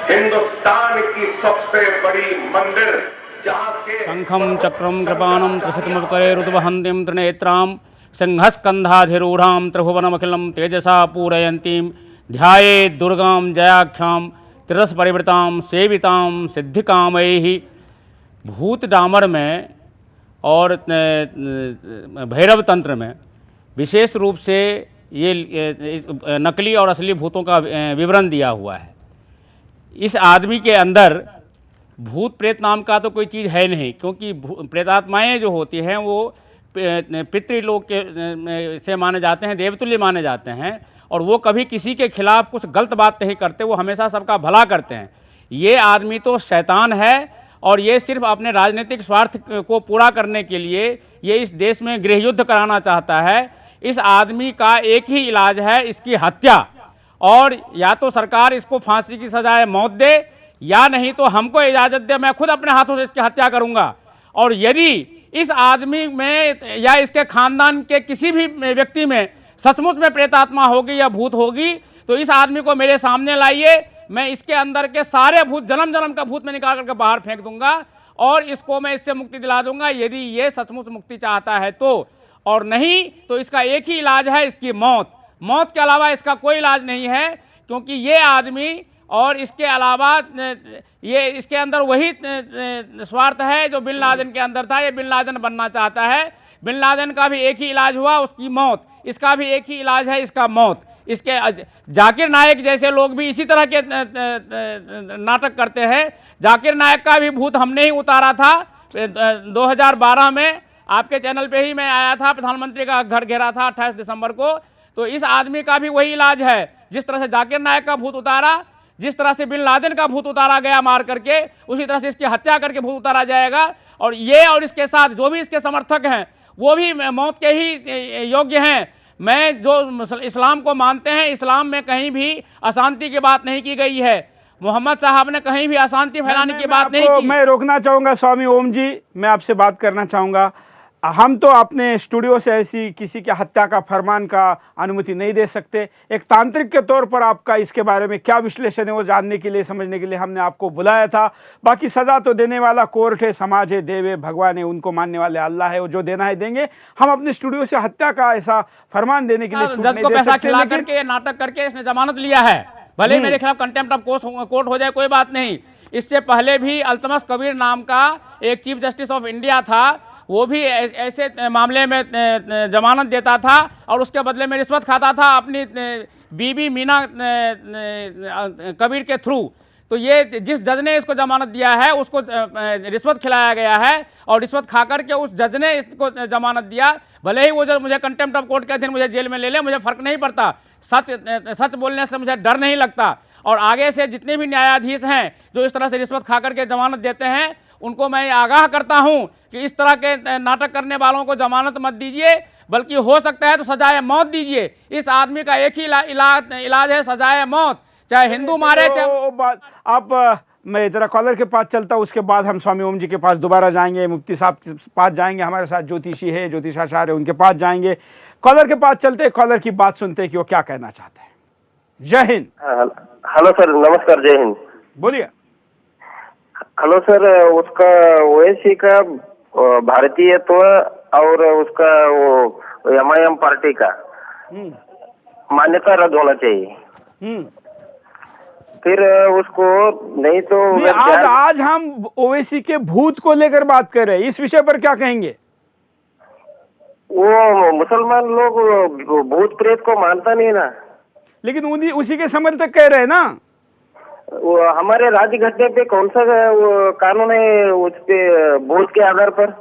Speaker 3: हिंदुस्तान की सबसे बड़ी मंदिर जहां के
Speaker 4: शंखम चक्रम कृपाणम त्रिशतमुपकरे रुद्वहन्तीं त्रिनेत्रां सिंहस्कंधाधिरूढ़ां त्रिभुवनमखिलं तेजसा पूरयन्तीं ध्याये दुर्गां जयाख्यां त्रिरस परिवृतां सेवितां सिद्धिकामैः। भूत डामर में और भैरव तंत्र में विशेष रूप से ये नकली और असली भूतों का विवरण दिया हुआ है। इस आदमी के अंदर भूत प्रेत नाम का तो कोई चीज़ है नहीं, क्योंकि प्रेतात्माएँ जो होती हैं वो पितृलोक के से माने जाते हैं, देवतुल्य माने जाते हैं, और वो कभी किसी के खिलाफ कुछ गलत बात नहीं करते, वो हमेशा सबका भला करते हैं। ये आदमी तो शैतान है, और ये सिर्फ अपने राजनीतिक स्वार्थ को पूरा करने के लिए ये इस देश में गृह युद्ध कराना चाहता है। इस आदमी का एक ही इलाज है, इसकी हत्या, और या तो सरकार इसको फांसी की सजाए मौत दे, या नहीं तो हमको इजाज़त दे, मैं खुद अपने हाथों से इसकी हत्या करूँगा। और यदि इस आदमी में या इसके खानदान के किसी भी व्यक्ति में सचमुच में प्रेतात्मा होगी या भूत होगी, तो इस आदमी को मेरे सामने लाइए, मैं इसके अंदर के सारे भूत, जन्म जन्म का भूत में निकाल करके बाहर फेंक दूंगा, और इसको मैं इससे मुक्ति दिला दूंगा, यदि ये सचमुच मुक्ति चाहता है तो। और नहीं तो इसका एक ही इलाज है, इसकी मौत। मौत के अलावा इसका कोई इलाज नहीं है, क्योंकि ये आदमी और इसके अलावा ये इसके अंदर वही स्वार्थ है जो बिन लादेन के अंदर था। ये बिन लादेन बनना चाहता है। बिन लादेन का भी एक ही इलाज हुआ, उसकी मौत। इसका भी एक ही इलाज है, इसका मौत। इसके जाकिर नायक जैसे लोग भी इसी तरह के नाटक करते हैं। जाकिर नायक का भी भूत हमने ही उतारा था 2012 में, आपके चैनल पे ही मैं आया था, प्रधानमंत्री का घर घेरा था 28 दिसंबर को। तो इस आदमी का भी वही इलाज है। जिस तरह से जाकिर नायक का भूत उतारा, जिस तरह से बिन लादेन का भूत उतारा गया मार करके, उसी तरह से इसकी हत्या करके भूत उतारा जाएगा। और ये और इसके साथ जो भी इसके समर्थक हैं वो भी मौत के ही योग्य हैं। मैं जो इस्लाम को मानते हैं, इस्लाम में कहीं भी अशांति की बात नहीं की गई है। मोहम्मद साहब ने कहीं भी अशांति फैलाने की बात नहीं की।
Speaker 1: मैं रोकना चाहूँगा स्वामी ओम जी, मैं आपसे बात करना चाहूँगा। हम तो अपने स्टूडियो से ऐसी किसी के हत्या का फरमान का अनुमति नहीं दे सकते। एक तांत्रिक के तौर पर आपका इसके बारे में क्या विश्लेषण है वो जानने के लिए, समझने के लिए हमने आपको बुलाया था। बाकी सज़ा तो देने वाला कोर्ट है, समाज है, देव है, भगवान है, उनको मानने वाले अल्लाह है, वो जो देना है देंगे। हम अपने स्टूडियो से हत्या का ऐसा फरमान देने के लिए
Speaker 4: जज को पैसा खिला करके नाटक करके इसने जमानत लिया है। भले मेरे खिलाफ कंटेम्प्ट ऑफ कोर्ट हो जाए, कोई बात नहीं। इससे पहले भी अल्तमस कबीर नाम का एक चीफ जस्टिस ऑफ इंडिया था, वो भी ऐसे मामले में जमानत देता था और उसके बदले में रिश्वत खाता था अपनी बीबी मीना कबीर के थ्रू। तो ये जिस जज ने इसको जमानत दिया है उसको रिश्वत खिलाया गया है और रिश्वत खा करके उस जज ने इसको जमानत दिया। भले ही वो जज मुझे कंटेम्प्ट ऑफ कोर्ट के अधीन मुझे जेल में ले ले, मुझे फ़र्क नहीं पड़ता। सच बोलने से मुझे डर नहीं लगता। और आगे से जितने भी न्यायाधीश हैं जो इस तरह से रिश्वत खा करके जमानत देते हैं, उनको मैं आगाह करता हूं कि इस तरह के नाटक करने वालों को जमानत मत दीजिए, बल्कि हो सकता है तो सजाए मौत दीजिए। इस आदमी का एक ही इलाज है, सजाए मौत। चाहे हिंदू मारे, चाहे
Speaker 1: आप मैं जरा कॉलर के पास चलता हूँ, उसके बाद हम स्वामी ओम जी के पास दोबारा जाएंगे, मुफ्ती साहब के पास जाएंगे, हमारे साथ ज्योतिषी है, ज्योतिषाचार्य है, उनके पास जाएंगे। कॉलर के पास चलते, कॉलर की बात सुनते हैं कि वो क्या कहना चाहते हैं। जय हिंद।
Speaker 12: हेलो सर, नमस्कार, जय हिंद।
Speaker 1: बोलिए।
Speaker 12: हेलो सर, उसका ओवैसी का भारतीयत्व और उसका वो एमआईएम पार्टी का मान्यता रद्द होना चाहिए। फिर उसको नहीं तो
Speaker 1: आज हम ओवैसी के भूत को लेकर बात कर रहे हैं, इस विषय पर क्या कहेंगे?
Speaker 12: वो मुसलमान लोग भूत प्रेत को मानता नहीं ना,
Speaker 1: लेकिन उसी के समर्थक कह रहे हैं ना।
Speaker 12: वो हमारे राज्य घटने पे कौन सा वो कानून है उस पे भूत के आधार पर?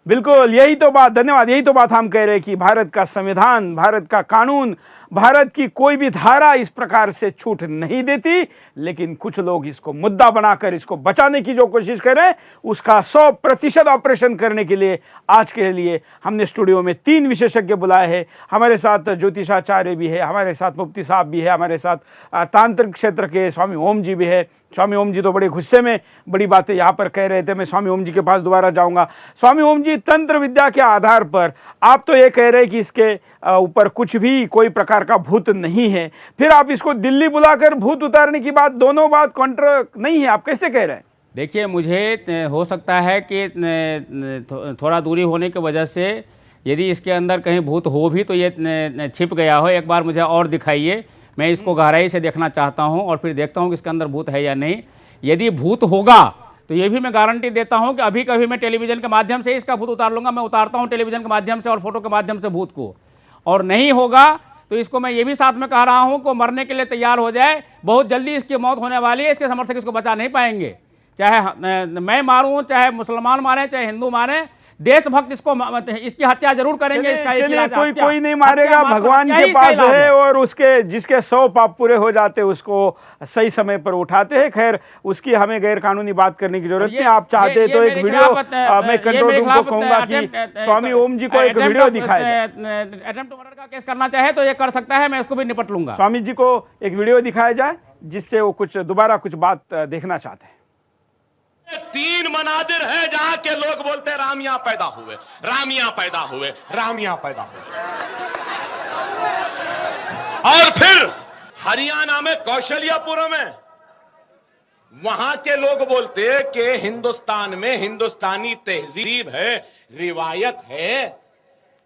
Speaker 1: बिल्कुल, यही तो बात, धन्यवाद, यही तो बात हम कह रहे हैं कि भारत का संविधान, भारत का कानून, भारत की कोई भी धारा इस प्रकार से छूट नहीं देती। लेकिन कुछ लोग इसको मुद्दा बनाकर इसको बचाने की जो कोशिश कर रहे हैं, उसका 100% ऑपरेशन करने के लिए आज के लिए हमने स्टूडियो में 3 विशेषज्ञ बुलाए हैं। हमारे साथ ज्योतिषाचार्य भी है, हमारे साथ मुफ्ती साहब भी है, हमारे साथ तांत्रिक क्षेत्र के स्वामी ओम जी भी है। स्वामी ओम जी तो बड़े गुस्से में बड़ी बातें यहाँ पर कह रहे थे। मैं स्वामी ओम जी के पास दोबारा जाऊंगा। स्वामी ओम जी, तंत्र विद्या के आधार पर आप तो ये कह रहे हैं कि इसके ऊपर कुछ भी कोई प्रकार का भूत नहीं है, फिर आप इसको दिल्ली बुलाकर भूत उतारने की बात, दोनों बात कॉन्ट्रा नहीं है, आप कैसे कह रहे हैं?
Speaker 4: देखिए, मुझे हो सकता है कि थोड़ा दूरी होने की वजह से यदि इसके अंदर कहीं भूत हो भी तो ये छिप गया हो। एक बार मुझे और दिखाइए, मैं इसको गहराई से देखना चाहता हूं और फिर देखता हूं कि इसके अंदर भूत है या नहीं। यदि भूत होगा तो ये भी मैं गारंटी देता हूं कि अभी कभी मैं टेलीविज़न के माध्यम से इसका भूत उतार लूँगा। मैं उतारता हूं टेलीविज़न के माध्यम से और फोटो के माध्यम से भूत को। और नहीं होगा तो इसको मैं ये भी साथ में कह रहा हूं कि मरने के लिए तैयार हो जाए, बहुत जल्दी इसकी मौत होने वाली है। इसके समर्थक इसको बचा नहीं पाएंगे, चाहे मैं मारूं, चाहे मुसलमान मारे, चाहे हिंदू मारे। देशभक्त इसकी हत्या जरूर करेंगे। इसका
Speaker 1: कोई नहीं मारेगा, भगवान के पास है और उसके जिसके 100 पाप पूरे हो जाते उसको सही समय पर उठाते हैं। खैर, उसकी हमें गैर कानूनी बात करने की जरूरत नहीं। आप चाहते तो एक वीडियो मैं कंट्रोल रूम को कहूंगा कि स्वामी ओम जी को एक वीडियो दिखाए।
Speaker 4: अटेम्प्ट टू मर्डर का केस करना चाहे तो ये कर सकता है, मैं इसको भी निपट लूंगा।
Speaker 1: स्वामी जी को एक वीडियो दिखाया जाए जिससे वो कुछ दोबारा कुछ बात देखना चाहते हैं।
Speaker 3: 3 मनादिर है जहां के लोग बोलते हैं रामिया पैदा हुए, रामिया पैदा हुए, रामिया पैदा हुए। और फिर हरियाणा में कौशल्यापुरम है, वहां के लोग बोलते हैं कि हिंदुस्तान में हिंदुस्तानी तहजीब है, रिवायत है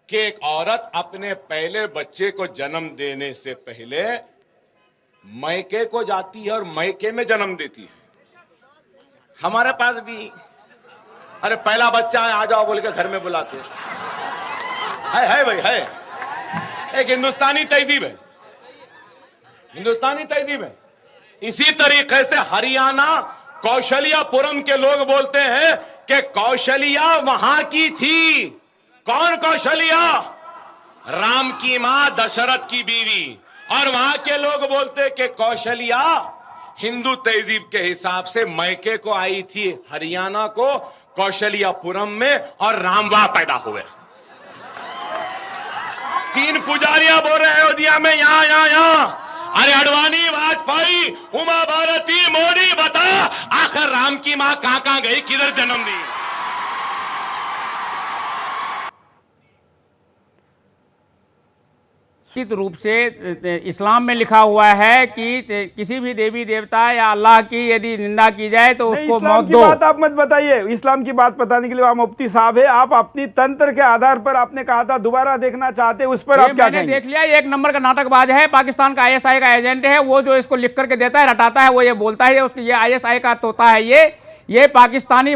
Speaker 3: कि एक औरत अपने पहले बच्चे को जन्म देने से पहले मैके को जाती है और मैके में जन्म देती है। हमारे पास भी, अरे पहला बच्चा है आ जाओ बोल के घर में बुलाते। है भाई, है एक हिंदुस्तानी तहजीब है, हिंदुस्तानी तहजीब है। इसी तरीके से हरियाणा कौशलियापुरम के लोग बोलते हैं कि कौशलिया वहां की थी। कौन कौशलिया? राम की मां, दशरथ की बीवी। और वहां के लोग बोलते कि कौशलिया हिंदू तहजीब के हिसाब से मैके को आई थी हरियाणा को कौशलियापुरम में, और राम वहां पैदा हुए। 3 पुजारियां बोल रहे हैं अयोध्या में, यहां। अरे अडवाणी, वाजपेयी, उमा भारती, मोदी, बता आखिर राम की मां कहां गई, किधर जन्म दी?
Speaker 4: निश्चित रूप से इस्लाम में लिखा हुआ है कि किसी भी देवी देवता या अल्लाह की यदि निंदा की जाए तो उसको मौत दो।
Speaker 1: बात आप मत बताइए, इस्लाम की बात बताने के लिए आप मुफ्ती साहब है, आप अपनी तंत्र के आधार पर आपने कहा था दोबारा देखना चाहते, उस पर आप क्या कहेंगे?
Speaker 4: देख लिया, एक नंबर का नाटकबाज है, पाकिस्तान का ISI का एजेंट है, वो जो इसको लिख करके देता है, रटाता है, वो ये बोलता है उसको, ये ISI का तोता है, ये पाकिस्तानी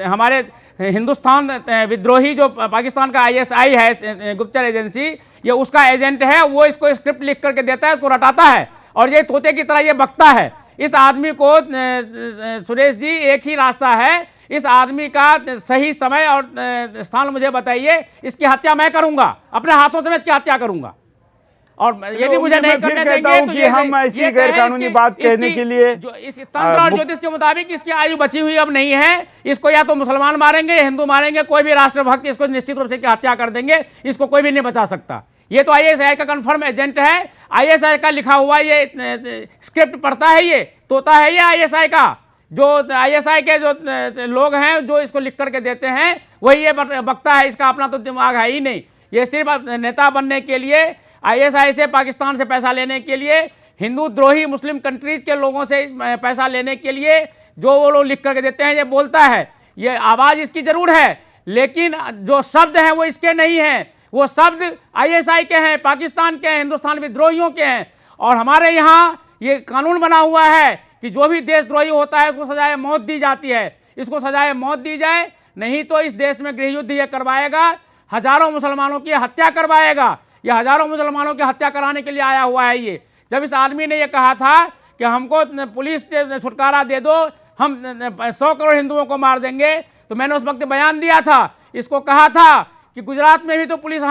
Speaker 4: हमारे हिंदुस्तान विद्रोही जो पाकिस्तान का ISI है गुप्तचर एजेंसी, ये उसका एजेंट है, वो इसको स्क्रिप्ट लिख करके देता है, इसको रटाता है और ये तोते की तरह ये बकता है। इस आदमी को सुरेश जी एक ही रास्ता है, इस आदमी का सही समय और स्थान मुझे बताइए, इसकी हत्या मैं करूंगा, अपने हाथों से मैं इसकी हत्या करूंगा। और यदि मुझे नहीं करने देंगे तो ये
Speaker 1: हम ऐसी गैर कानूनी बात कहने के लिए
Speaker 4: जो इस तंत्र और ज्योतिष के मुताबिक इसकी आयु बची हुई अब नहीं है, इसको या तो मुसलमान मारेंगे, हिंदू मारेंगे, कोई भी राष्ट्रभक्त इसको निश्चित रूप से हत्या कर देंगे, इसको कोई भी नहीं बचा सकता। ये तो ISI का कंफर्म एजेंट है, ISI का लिखा हुआ ये स्क्रिप्ट पढ़ता है, ये तोता है ये ISI का। जो ISI के जो लोग हैं जो इसको लिख करके देते हैं वही ये बकता है, इसका अपना तो दिमाग है ही नहीं। ये सिर्फ नेता बनने के लिए, ISI से पाकिस्तान से पैसा लेने के लिए, हिंदू द्रोही मुस्लिम कंट्रीज के लोगों से पैसा लेने के लिए जो वो लोग लिख करके देते हैं, ये बोलता है। ये आवाज़ इसकी जरूर है, लेकिन जो शब्द हैं वो इसके नहीं हैं, वो शब्द ISI के हैं, पाकिस्तान के हैं, हिंदुस्तान विद्रोहियों के हैं। और हमारे यहाँ ये कानून बना हुआ है कि जो भी देशद्रोही होता है उसको सजाए मौत दी जाती है, इसको सजाए मौत दी जाए, नहीं तो इस देश में गृह युद्ध ये करवाएगा, हजारों मुसलमानों की हत्या करवाएगा। ये हजारों मुसलमानों की हत्या कराने के लिए आया हुआ है। ये जब इस आदमी ने ये कहा था कि हमको पुलिस से छुटकारा दे दो, हम 100 करोड़ हिंदुओं को मार देंगे, तो मैंने उस वक्त बयान दिया था, इसको कहा था कि गुजरात में भी तो पुलिस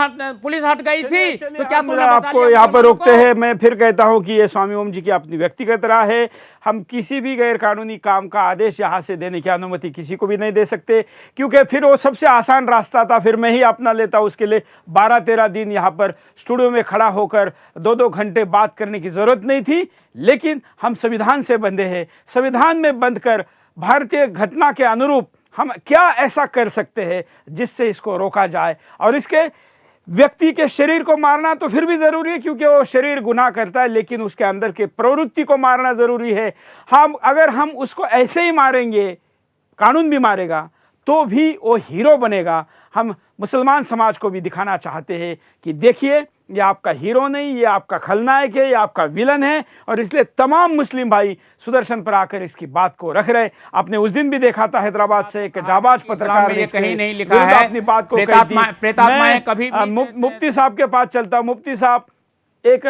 Speaker 4: हट गई थी, तो क्या तुमने
Speaker 1: आपको यहाँ पर रोकते हैं? मैं फिर कहता हूँ कि ये स्वामी ओम जी की अपनी व्यक्तिगत राय है, हम किसी भी गैर कानूनी काम का आदेश यहाँ से देने की अनुमति किसी को भी नहीं दे सकते, क्योंकि फिर वो सबसे आसान रास्ता था, फिर मैं ही अपना लेता। उसके लिए 12-13 दिन यहाँ पर स्टूडियो में खड़ा होकर 2-2 घंटे बात करने की ज़रूरत नहीं थी। लेकिन हम संविधान से बंधे हैं, संविधान में बंध कर भारतीय घटना के अनुरूप हम क्या ऐसा कर सकते हैं जिससे इसको रोका जाए। और इसके व्यक्ति के शरीर को मारना तो फिर भी ज़रूरी है, क्योंकि वो शरीर गुनाह करता है, लेकिन उसके अंदर के प्रवृत्ति को मारना ज़रूरी है। अगर हम उसको ऐसे ही मारेंगे, कानून भी मारेगा, तो भी वो हीरो बनेगा। हम मुसलमान समाज को भी दिखाना चाहते हैं कि देखिए, ये आपका हीरो नहीं, ये आपका खलनायक है, ये आपका विलन है। और इसलिए तमाम मुस्लिम भाई सुदर्शन पर आकर इसकी बात को रख रहे। आपने उस दिन भी देखा था हैदराबाद से एक जाबाज पत्रकार ने,
Speaker 4: कहीं नहीं लिखा है
Speaker 1: अपनी बात को कही। मुफ्ती साहब के पास चलता। मुफ्ती साहब, एक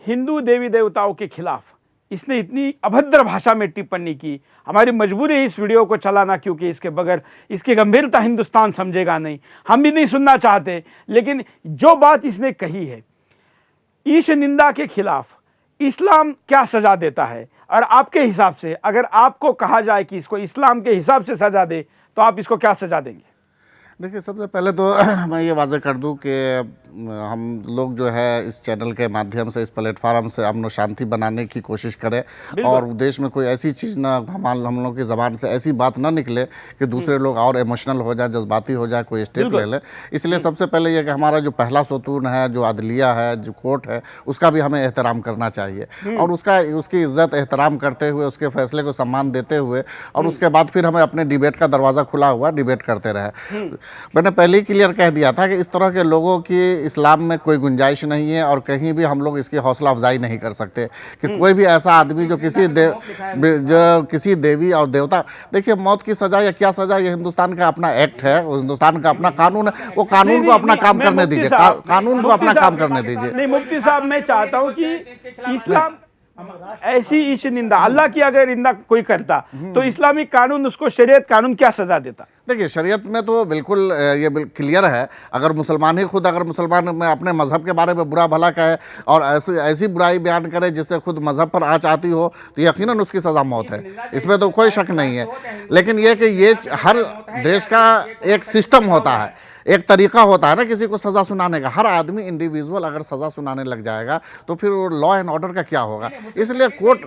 Speaker 1: हिंदू देवी देवताओं के खिलाफ इसने इतनी अभद्र भाषा में टिप्पणी की, हमारी मजबूरी है इस वीडियो को चलाना, क्योंकि इसके बगैर इसकी गंभीरता हिंदुस्तान समझेगा नहीं, हम भी नहीं सुनना चाहते। लेकिन जो बात इसने कही है, ईश निंदा के खिलाफ इस्लाम क्या सजा देता है, और आपके हिसाब से अगर आपको कहा जाए कि इसको इस्लाम के हिसाब से सजा दे, तो आप इसको क्या सजा देंगे?
Speaker 10: देखिए, सबसे पहले तो मैं ये वाज़ेह कर दूं कि हम लोग जो है इस चैनल के माध्यम से, इस प्लेटफार्म से अमन और शांति बनाने की कोशिश करें, और देश में कोई ऐसी चीज़ ना, हम लोग की ज़बान से ऐसी बात ना निकले कि दूसरे लोग और इमोशनल हो जाए, जज्बाती हो जाए, कोई स्टेप ले ले। इसलिए सबसे पहले ये कि हमारा जो पहला सतून है, जो अदलिया है, जो कोर्ट है, उसका भी हमें एहतराम करना चाहिए, और उसकी इज्जत एहतराम करते हुए, उसके फैसले को सम्मान देते हुए, और उसके बाद फिर हमें अपने डिबेट का दरवाज़ा खुला हुआ, डिबेट करते रहे। मैंने पहले ही क्लियर कह दिया था कि इस तरह के लोगों की इस्लाम में कोई गुंजाइश नहीं है और कहीं भी हम लोग इसकी हौसला अफजाई नहीं कर सकते कि कोई भी ऐसा आदमी जो किसी देवी और देवता, देखिए मौत की सजा या क्या सजा, ये हिंदुस्तान का अपना एक्ट है, हिंदुस्तान का अपना कानून है, वो कानून को अपना काम करने दीजिए, कानून को अपना काम करने दीजिए।
Speaker 1: नहीं मुफ्ती साहब, मैं चाहता हूं कि इस्लाम ऐसी ईश निंदा, अल्लाह की अगर निंदा कोई करता तो इस्लामिक कानून उसको, शरीयत कानून क्या सजा देता?
Speaker 10: देखिए शरीयत में तो बिल्कुल ये क्लियर है, अगर मुसलमान ही खुद अगर मुसलमान में अपने मजहब के बारे में बुरा भला कहे और ऐसी बुराई बयान करे जिससे खुद मजहब पर आँच आती हो तो यकीनन उसकी सज़ा मौत है, इसमें तो कोई शक नहीं है। लेकिन ये कि ये हर देश का एक सिस्टम होता है, एक तरीका होता है ना किसी को सज़ा सुनाने का। हर आदमी इंडिविजुअल अगर सज़ा सुनाने लग जाएगा तो फिर वो लॉ एंड ऑर्डर का क्या होगा। इसलिए कोर्ट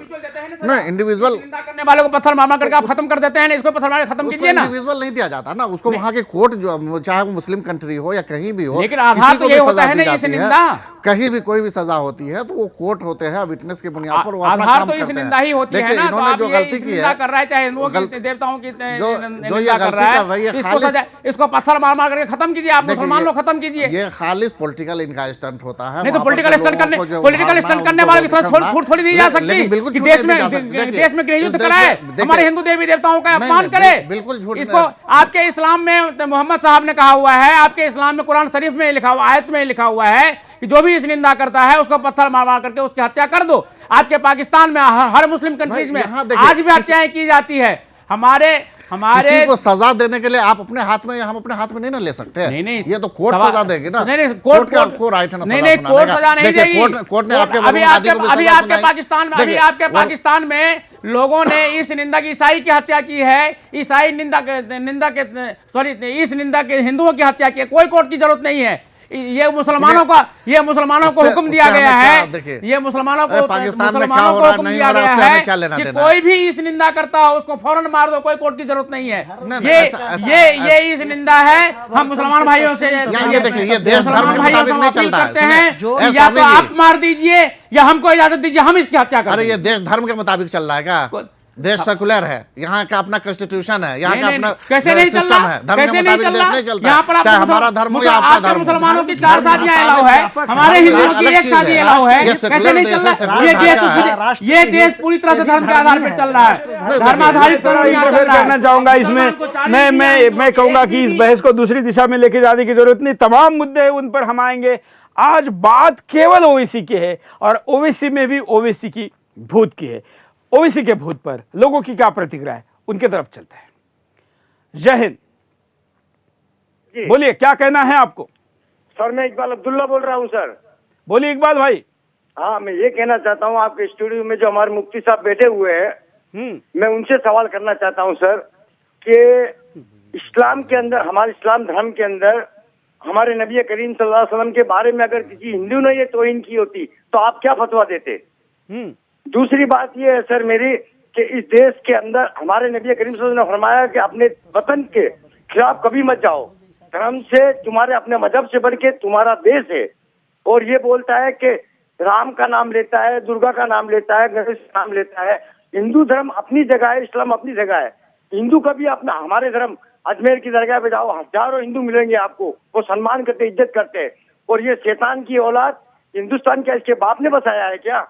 Speaker 10: ना इंडिविजुअल
Speaker 4: करने वालों को पत्थर मार करके आप खत्म कर देते हैं, इसको पत्थर मार खत्म कीजिए ना।
Speaker 10: इंडिविजुअल नहीं दिया जाता ना उसको, वहाँ की कोर्ट जो चाहे वो मुस्लिम कंट्री हो या कहीं भी हो,
Speaker 4: लेकिन आधार तो ये होता है ना इस निंदा,
Speaker 10: कहीं भी कोई भी सजा होती है तो वो कोर्ट होते हैं, विटनेस की बुनियाद पर वो अपना
Speaker 4: आधार
Speaker 10: काम
Speaker 4: तो इस
Speaker 10: करते हैं।
Speaker 4: निंदा ही होती है ना।
Speaker 10: इन्होंने जो गलती की है,
Speaker 4: कर रहा है चाहे हिंदुओं की देवताओं की
Speaker 10: जो ये गलती कर रही है,
Speaker 4: इसको पत्थर मार मार करके खत्म कीजिए, आप मुसलमान लोग खत्म कीजिए।
Speaker 10: ये खालिस पॉलिटिकल इनका स्टंट होता है।
Speaker 4: नहीं तो पॉलिटिकल स्टंट करने वालों की छूट थोड़ी दी जा सकती कि देश में गृह युद्ध कराए, हमारे हिंदू देवी देवताओं का अपमान करे।
Speaker 10: बिल्कुल झूठ।
Speaker 4: इसको आपके इस्लाम में मोहम्मद साहब ने कहा हुआ है, आपके इस्लाम में कुरान शरीफ में लिखा हुआ, आयत में लिखा हुआ है कि जो भी इस निंदा करता है उसको पत्थर मार मार करके उसकी हत्या कर दो। आपके पाकिस्तान में हर मुस्लिम कंट्रीज में आज भी हत्याएं की जाती है। हमारे
Speaker 10: किसी को सजा देने के लिए आप अपने हाथ में, हम अपने हाथ में नहीं ना ले सकते।
Speaker 4: नहीं,
Speaker 10: ये तो कोर्ट सजा देगी ना।
Speaker 4: नहीं,
Speaker 10: कोर्ट को राइट है ना।
Speaker 4: नहीं, कोर्ट सजा नहीं देगी।
Speaker 10: कोर्ट ने आपके
Speaker 4: अभी आपके पाकिस्तान में लोगों ने इस निंदा की ईसाई की हत्या की है, ईसाई निंदा के इस निंदा के हिंदुओं की हत्या की है। कोई कोर्ट की जरूरत नहीं है। ये मुसलमानों को हुक्म दिया गया है, ये मुसलमानों को हुक्म दिया गया है कि कोई भी इस निंदा करता हो उसको फौरन मार दो, कोई कोर्ट की जरूरत नहीं है। ये इस निंदा है। हम मुसलमान भाइयों से मुसलमान भाइयों से अपील करते हैं, या तो आप मार दीजिए या हमको इजाजत दीजिए, हम इसकी हत्या करें।
Speaker 10: अरे ये देश धर्म के मुताबिक चल रहा है क्या? देश सेकुलर है, यहाँ का अपना कॉन्स्टिट्यूशन है, यहाँ का अपना
Speaker 4: कैसे नहीं चल रहा, कैसे नहीं चल रहा? यहाँ पर हमारा धर्म या आपका धर्म, मुसलमानों की 4 शादियां अलाउ है, हमारे हिंदुओं की 1 शादी अलाउ है। कैसे नहीं चल रहा? ये देश पूरी तरह से धर्म के आधार पर चल रहा है, धर्म आधारित
Speaker 1: करना चाहूंगा। इसमें मैं कहूंगा कि इस बहस को दूसरी दिशा में लेके जाने की जरूरत नहीं। तमाम मुद्दे उन पर हम आएंगे। आज बात केवल ओवैसी की है और ओवैसी में भी ओवैसी की भूत की है। ओवैसी के भूत पर लोगों की क्या प्रतिक्रिया है, उनके तरफ चलते हैं। जय हिंद। बोलिए, क्या कहना है आपको?
Speaker 13: सर मैं इकबाल अब्दुल्ला बोल रहा हूँ सर।
Speaker 1: बोलिए इकबाल भाई।
Speaker 13: हाँ, मैं ये कहना चाहता हूँ, आपके स्टूडियो में जो हमारे मुफ्ती साहब बैठे हुए हैं, मैं उनसे सवाल करना चाहता हूँ सर कि इस्लाम के अंदर, हमारे इस्लाम धर्म के अंदर हमारे नबी करीम सल्लल्लाहु अलैहि वसल्लम के बारे में अगर किसी हिंदू ने ये तौहीन की होती तो आप क्या फतवा देते? दूसरी बात ये है सर मेरी कि इस देश के अंदर हमारे नबी करीम सल्लल्लाहु अलैहि वसल्लम ने फरमाया कि अपने वतन के खिलाफ कभी मत जाओ, धर्म से तुम्हारे अपने मजहब से बढ़ के तुम्हारा देश है। और ये बोलता है कि राम का नाम लेता है, दुर्गा का नाम लेता है, गणेश का नाम लेता है। हिंदू धर्म अपनी जगह है, इस्लाम अपनी जगह है। हिंदू का भी अपना, हमारे धर्म अजमेर की दरगाह पे जाओ, हजारों हिंदू मिलेंगे आपको, वो सम्मान करते, इज्जत करते हैं। और ये शैतान की औलाद हिंदुस्तान क्या इसके बाप ने बसाया है क्या?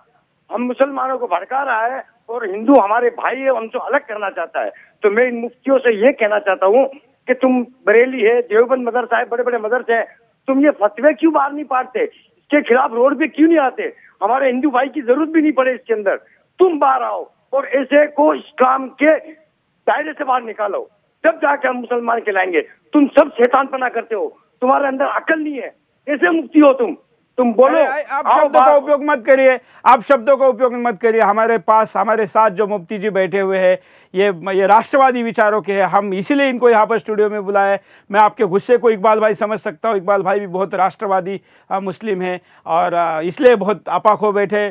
Speaker 13: हम मुसलमानों को भड़का रहा है और हिंदू हमारे भाई है, उनसे अलग करना चाहता है। तो मैं इन मुफ्तियों से ये कहना चाहता हूँ कि तुम बरेली है, देवबंद मदरसा है, बड़े बड़े मदरसे हैं, तुम ये फतवे क्यों बाहर नहीं पाड़ते? इसके खिलाफ रोड पे क्यों नहीं आते? हमारे हिंदू भाई की जरूरत भी नहीं पड़े इसके अंदर, तुम बाहर आओ और ऐसे को इस्लाम के दायरे से बाहर निकालो, तब जाके हम मुसलमान कहलाएंगे। तुम सब शैतानपना करते हो, तुम्हारे अंदर अकल नहीं है, कैसे मुफ्ती हो तुम बोलो।
Speaker 1: आप शब्दों का उपयोग मत करिए, आप शब्दों का उपयोग मत करिए। हमारे साथ जो मुफ्ती जी बैठे हुए हैं ये राष्ट्रवादी विचारों के हैं, हम इसीलिए इनको यहाँ पर स्टूडियो में बुलाए। मैं आपके गुस्से को इकबाल भाई समझ सकता हूँ, इकबाल भाई भी बहुत राष्ट्रवादी मुस्लिम हैं और इसलिए बहुत आपाक हो बैठे।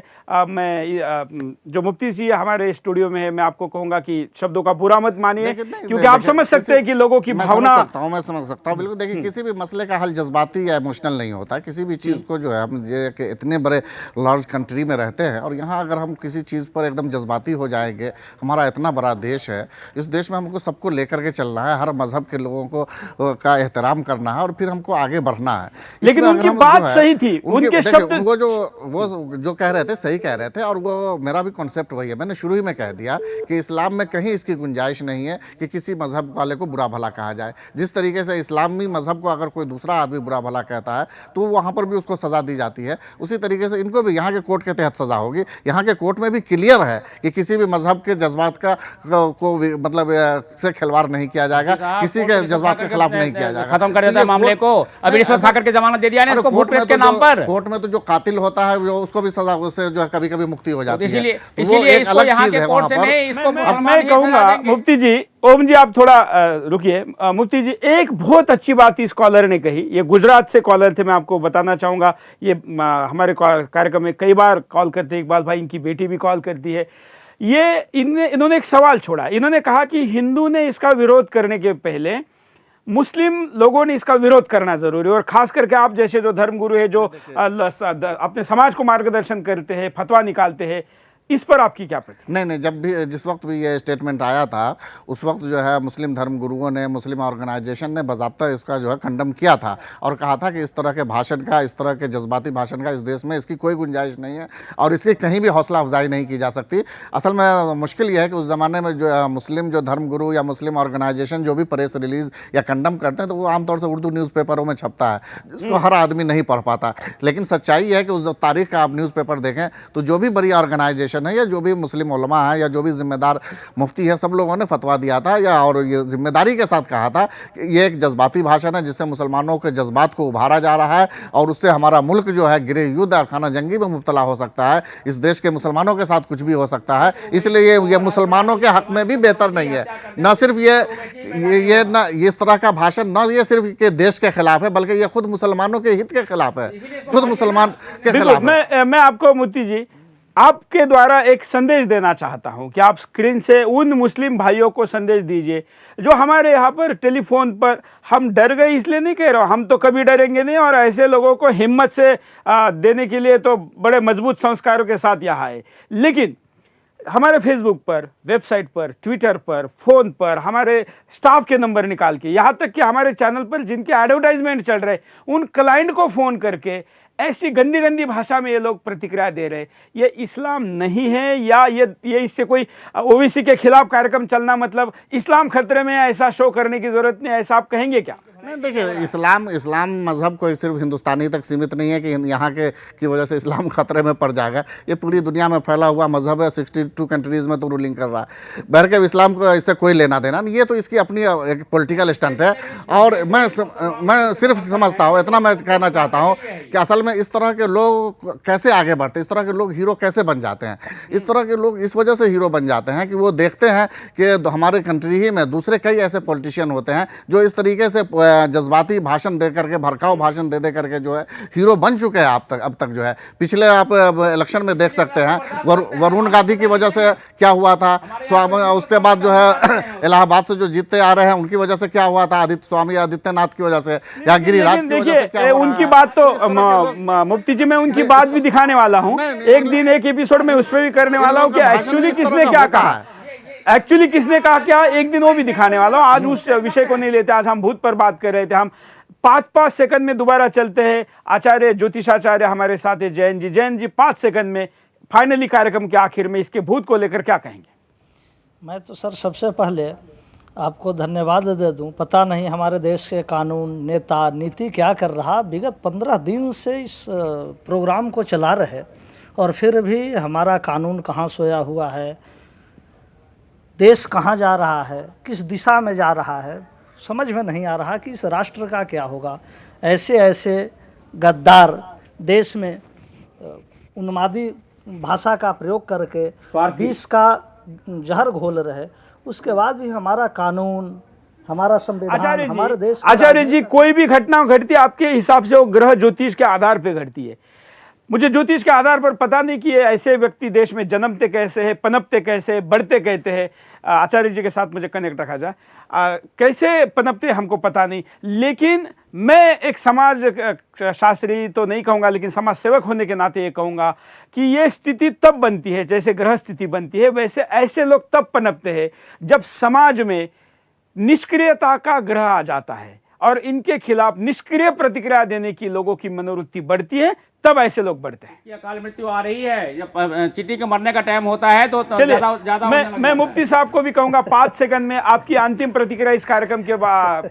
Speaker 1: मैं जो मुफ्ती जी हमारे स्टूडियो में है, मैं आपको कहूँगा कि शब्दों का बुरा मत मानिए, क्योंकि आप समझ सकते हैं कि लोगों की भावना।
Speaker 10: मैं समझ सकता हूँ बिल्कुल। देखिए, किसी भी मसले का हल जज्बाती या इमोशनल नहीं होता। किसी भी चीज़ को जो है, हम ये इतने बड़े लार्ज कंट्री में रहते हैं और यहाँ अगर हम किसी चीज़ पर एकदम जज्बाती हो जाएंगे, हमारा इतना बड़ा देश देश है, इस देश में हमको सबको लेकर के चलना है, हर मजहब के लोगों को का एहतराम करना है और फिर हमको आगे बढ़ना है।
Speaker 1: लेकिन उनकी बात सही थी, उनके शब्द
Speaker 10: वो जो कह रहे थे सही कह रहे थे, और वो मेरा भी कॉन्सेप्ट वही है। मैंने शुरू ही में कह दिया कि इस्लाम में कहीं इसकी गुंजाइश नहीं है कि किसी मजहब वाले को बुरा भला कहा जाए। जिस तरीके से इस्लामी मजहब को अगर कोई दूसरा आदमी बुरा भला कहता है तो वहाँ पर भी उसको सज़ा दी जाती है, उसी तरीके से इनको भी यहाँ के कोर्ट के तहत सज़ा होगी। यहाँ के कोर्ट में भी क्लियर है कि किसी भी मजहब के जज्बात को मतलब से खिलवाड़ नहीं किया जाएगा, किसी के जज्बात के खिलाफ नहीं किया जाएगा।
Speaker 4: खत्म कर देता है मामले को। अभी रिश्वत खाकर के जमानत दे दिया ना इसको भूत प्रेत के नाम पर।
Speaker 10: कोर्ट में तो जो कातिल होता है उसको भी सजा, उससे जो है कभी कभी मुक्ति हो जाती है।
Speaker 4: इसीलिए इसको यहाँ के कोर्ट से नहीं, इसको
Speaker 1: मैं कहूँगा मुफ्ती जी, ओम जी आप थोड़ा रुकिए। मुफ्ती जी, एक बहुत अच्छी बात इस कॉलर ने कही, ये गुजरात से कॉलर थे, मैं आपको बताना चाहूँगा। ये हमारे कार्यक्रम में कई बार कॉल करते हैं, इकबाल भाई इनकी बेटी भी कॉल करती है। ये इन्होंने एक सवाल छोड़ा, इन्होंने कहा कि हिंदू ने इसका विरोध करने के पहले मुस्लिम लोगों ने इसका विरोध करना जरूरी है, और खास करके आप जैसे जो धर्मगुरु है, जो अपने समाज को मार्गदर्शन करते हैं, फतवा निकालते हैं, इस पर आपकी क्या प्रतिक्रिया?
Speaker 10: नहीं, जब भी जिस वक्त भी ये स्टेटमेंट आया था उस वक्त जो है मुस्लिम धर्मगुरुओं ने, मुस्लिम ऑर्गेनाइजेशन ने बाज़ाब्ता इसका जो है खंडन किया था और कहा था कि इस तरह के भाषण का, इस तरह के जज्बाती भाषण का इस देश में इसकी कोई गुंजाइश नहीं है और इसकी कहीं भी हौसला अफजाई नहीं की जा सकती। असल में मुश्किल यह है कि उस ज़माने में जो मुस्लिम जो धर्मगुरु या मुस्लिम ऑर्गेनाइजेशन जो भी प्रेस रिलीज़ या कंडम करते हैं तो वो आमतौर से उर्दू न्यूज़पेपरों में छपता है, जिसको हर आदमी नहीं पढ़ पाता। लेकिन सच्चाई है कि उस तारीख का आप न्यूज़पेपर देखें तो जो भी बड़ी ऑर्गेनाइजेशन है या जो भी मुस्लिम उलमा है या जो भी जिम्मेदार मुफ्ती है, सब लोगों ने फतवा दिया था या और ये जिम्मेदारी के साथ कहा था कि ये एक जज्बाती भाषण है जिससे मुसलमानों के जज्बात को उभारा जा रहा है और उससे हमारा मुल्क जो है गृह युद्ध और खाना जंगी में मुब्तला हो सकता है। इस देश के मुसलमानों के साथ कुछ भी हो सकता है, इसलिए ये मुसलमानों के हक में भी बेहतर नहीं है। न सिर्फ ये न इस तरह का भाषण न ये सिर्फ के देश के खिलाफ है, बल्कि ये खुद मुसलमानों के हित के खिलाफ है, खुद मुसलमान के खिलाफ है।
Speaker 1: मैं आपको मुफ्ती जी आपके द्वारा एक संदेश देना चाहता हूं कि आप स्क्रीन से उन मुस्लिम भाइयों को संदेश दीजिए जो हमारे यहाँ पर टेलीफोन पर, हम डर गए इसलिए नहीं कह रहा हूँ, हम तो कभी डरेंगे नहीं, और ऐसे लोगों को हिम्मत से देने के लिए तो बड़े मजबूत संस्कारों के साथ यहाँ आए। लेकिन हमारे फेसबुक पर, वेबसाइट पर, ट्विटर पर, फ़ोन पर हमारे स्टाफ के नंबर निकाल के, यहाँ तक कि हमारे चैनल पर जिनके एडवर्टाइजमेंट चल रहे उन क्लाइंट को फ़ोन करके ऐसी गंदी गंदी भाषा में ये लोग प्रतिक्रिया दे रहे। ये इस्लाम नहीं है या ये इससे कोई ओवैसी के खिलाफ कार्यक्रम चलना मतलब इस्लाम खतरे में है, ऐसा शो करने की ज़रूरत नहीं, ऐसा आप कहेंगे क्या?
Speaker 10: नहीं, देखिए इस्लाम मज़हब कोई सिर्फ हिंदुस्तानी तक सीमित नहीं है कि यहाँ के की वजह से इस्लाम खतरे में पड़ जाएगा। ये पूरी दुनिया में फैला हुआ मज़हब है, 62 कंट्रीज़ में तो रूलिंग कर रहा है। बहरकैफ इस्लाम को इससे कोई लेना देना नहीं, ये तो इसकी अपनी एक पॉलिटिकल स्टंट है। और मैं सिर्फ समझता हूँ, इतना मैं कहना चाहता हूँ कि असल में इस तरह के लोग कैसे आगे बढ़ते, इस तरह के लोग हीरो कैसे बन जाते हैं। इस तरह के लोग इस वजह से हीरो बन जाते हैं कि वो देखते हैं कि हमारे कंट्री ही में दूसरे कई ऐसे पॉलिटिशियन होते हैं जो इस तरीके से जज्बाती भाषण दे करके, भड़काऊ भाषण दे करके जो है हीरो बन चुके हैं अब तक जो है। पिछले आप इलेक्शन में देख सकते हैं वरुण गांधी की वजह से क्या हुआ था, उसके बाद जो है इलाहाबाद से जो जीतते आ रहे हैं उनकी वजह से क्या हुआ था, स्वामी आदित्यनाथ की वजह से या गिरिराज की वजह से क्या हुआ।
Speaker 1: उनकी बात तो मुफ्ती जी मैं उनकी बात भी दिखाने वाला हूँ, एक दिन एक एपिसोड में उस पर भी करने वाला हूँ कि एक्चुअली किसने क्या कहा, एक्चुअली किसने कहा क्या, एक दिन वो भी दिखाने वाला हूं। आज उस विषय को नहीं लेते, आज हम भूत पर बात कर रहे थे। हम 5 सेकंड में दोबारा चलते हैं। आचार्य ज्योतिषाचार्य हमारे साथ है जैन जी 5 सेकंड में फाइनली कार्यक्रम के आखिर में इसके भूत को लेकर क्या कहेंगे?
Speaker 7: मैं तो सर सबसे पहले आपको धन्यवाद दे दूं। पता नहीं हमारे देश के कानून, नेता, नीति क्या कर रहा, विगत 15 दिन से इस प्रोग्राम को चला रहे और फिर भी हमारा कानून कहाँ सोया हुआ है, देश कहाँ जा रहा है, किस दिशा में जा रहा है, समझ में नहीं आ रहा कि इस राष्ट्र का क्या होगा। ऐसे गद्दार देश में उन्मादी भाषा का प्रयोग करके विष का जहर घोल रहे, उसके बाद भी हमारा कानून, हमारा संविधान, हमारे देश।
Speaker 1: आचार्य जी, कोई भी घटना घटती है आपके हिसाब से वो ग्रह ज्योतिष के आधार पे घटती है। मुझे ज्योतिष के आधार पर पता नहीं कि ये ऐसे व्यक्ति देश में जन्मते कैसे हैं, पनपते कैसे हैं, बढ़ते कहते हैं। आचार्य जी के साथ मुझे कनेक्ट रखा जाए, कैसे पनपते हमको पता नहीं। लेकिन मैं एक समाज शास्त्री तो नहीं कहूँगा, लेकिन समाज सेवक होने के नाते ये कहूँगा कि ये स्थिति तब बनती है, जैसे ग्रह स्थिति बनती है वैसे ऐसे लोग तब पनपते हैं जब समाज में निष्क्रियता का ग्रह आ जाता है और इनके खिलाफ निष्क्रिय प्रतिक्रिया देने की लोगों की मनोवृत्ति बढ़ती है, तब ऐसे लोग बढ़ते हैं।
Speaker 4: ये अकाल मृत्यु आ रही है, जब चिट्ठी के मरने का टाइम होता है तो
Speaker 1: ज्यादा मैं मुफ्ती साहब को भी कहूंगा 5 सेकंड में आपकी अंतिम प्रतिक्रिया इस कार्यक्रम के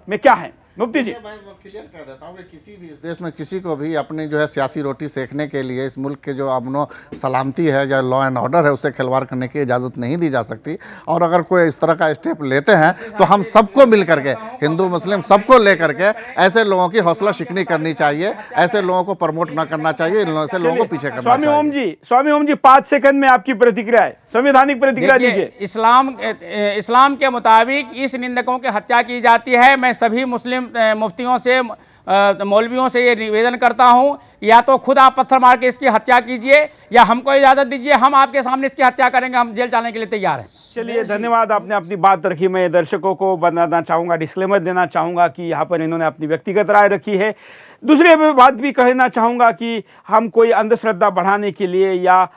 Speaker 1: में क्या है मुफ्ती जी?
Speaker 10: मैं क्लियर कर देता हूँ कि किसी भी इस देश में किसी को भी अपनी जो है सियासी रोटी सेकने के लिए इस मुल्क के जो अमनो सलामती है या लॉ एंड ऑर्डर है उससे खिलवाड़ करने की इजाज़त नहीं दी जा सकती। और अगर कोई इस तरह का स्टेप लेते हैं तो हम सबको मिल करके, हिंदू मुस्लिम सबको ले करके ऐसे लोगों की हौसला शिकनी करनी चाहिए, ऐसे लोगों को प्रमोट ना करना चाहिए, ऐसे लोगों को पीछे करना चाहिए।
Speaker 1: स्वामी ओम जी 5 सेकंड में आपकी प्रतिक्रिया है, संवैधानिक प्रतिक्रिया दीजिए।
Speaker 4: इस्लाम के मुताबिक इस निंदकों की हत्या की जाती है। मैं सभी मुस्लिम मुफ्तियों से, मौलवियों से ये निवेदन करता हूं, या तो खुद आप पत्थर मार के इसकी हत्या कीजिए या हमको इजाजत दीजिए, हम आपके सामने इसकी हत्या करेंगे, हम जेल जाने के लिए तैयार हैं।
Speaker 1: चलिए, धन्यवाद, आपने अपनी बात रखी। मैं दर्शकों को बताना चाहूँगा, डिस्क्लेमर देना चाहूँगा कि यहाँ पर इन्होंने अपनी व्यक्तिगत राय रखी है। दूसरी बात भी कहना चाहूँगा कि हम कोई अंधश्रद्धा बढ़ाने के लिए या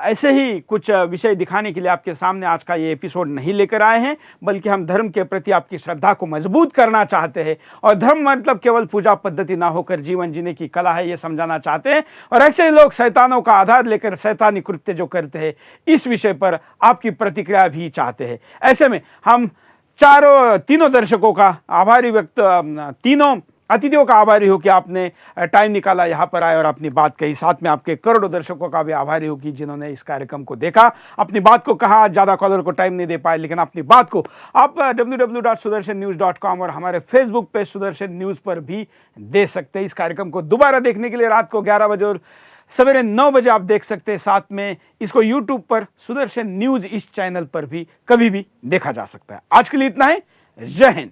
Speaker 1: ऐसे ही कुछ विषय दिखाने के लिए आपके सामने आज का ये एपिसोड नहीं लेकर आए हैं, बल्कि हम धर्म के प्रति आपकी श्रद्धा को मजबूत करना चाहते हैं। और धर्म मतलब केवल पूजा पद्धति ना होकर जीवन जीने की कला है, ये समझाना चाहते हैं। और ऐसे लोग शैतानों का आधार लेकर शैतानी कृत्य जो करते हैं, इस विषय पर आपकी प्रतिक्रिया भी चाहते हैं। ऐसे में हम तीनों दर्शकों का आभारी तीनों अतिथियों का आभारी हो कि आपने टाइम निकाला, यहाँ पर आए और अपनी बात कही। साथ में आपके करोड़ों दर्शकों का भी आभारी हो कि जिन्होंने इस कार्यक्रम को देखा, अपनी बात को कहा। ज़्यादा कॉलर को टाइम नहीं दे पाए, लेकिन अपनी बात को आप www.sudarshannews.com और हमारे फेसबुक पेज सुदर्शन न्यूज़ पर भी दे सकते हैं। इस कार्यक्रम को दोबारा देखने के लिए रात को 11 बजे और सवेरे 9 बजे आप देख सकते हैं। साथ में इसको यूट्यूब पर सुदर्शन न्यूज़ इस चैनल पर भी कभी भी देखा जा सकता है। आज के लिए इतना ही। जय हिंद।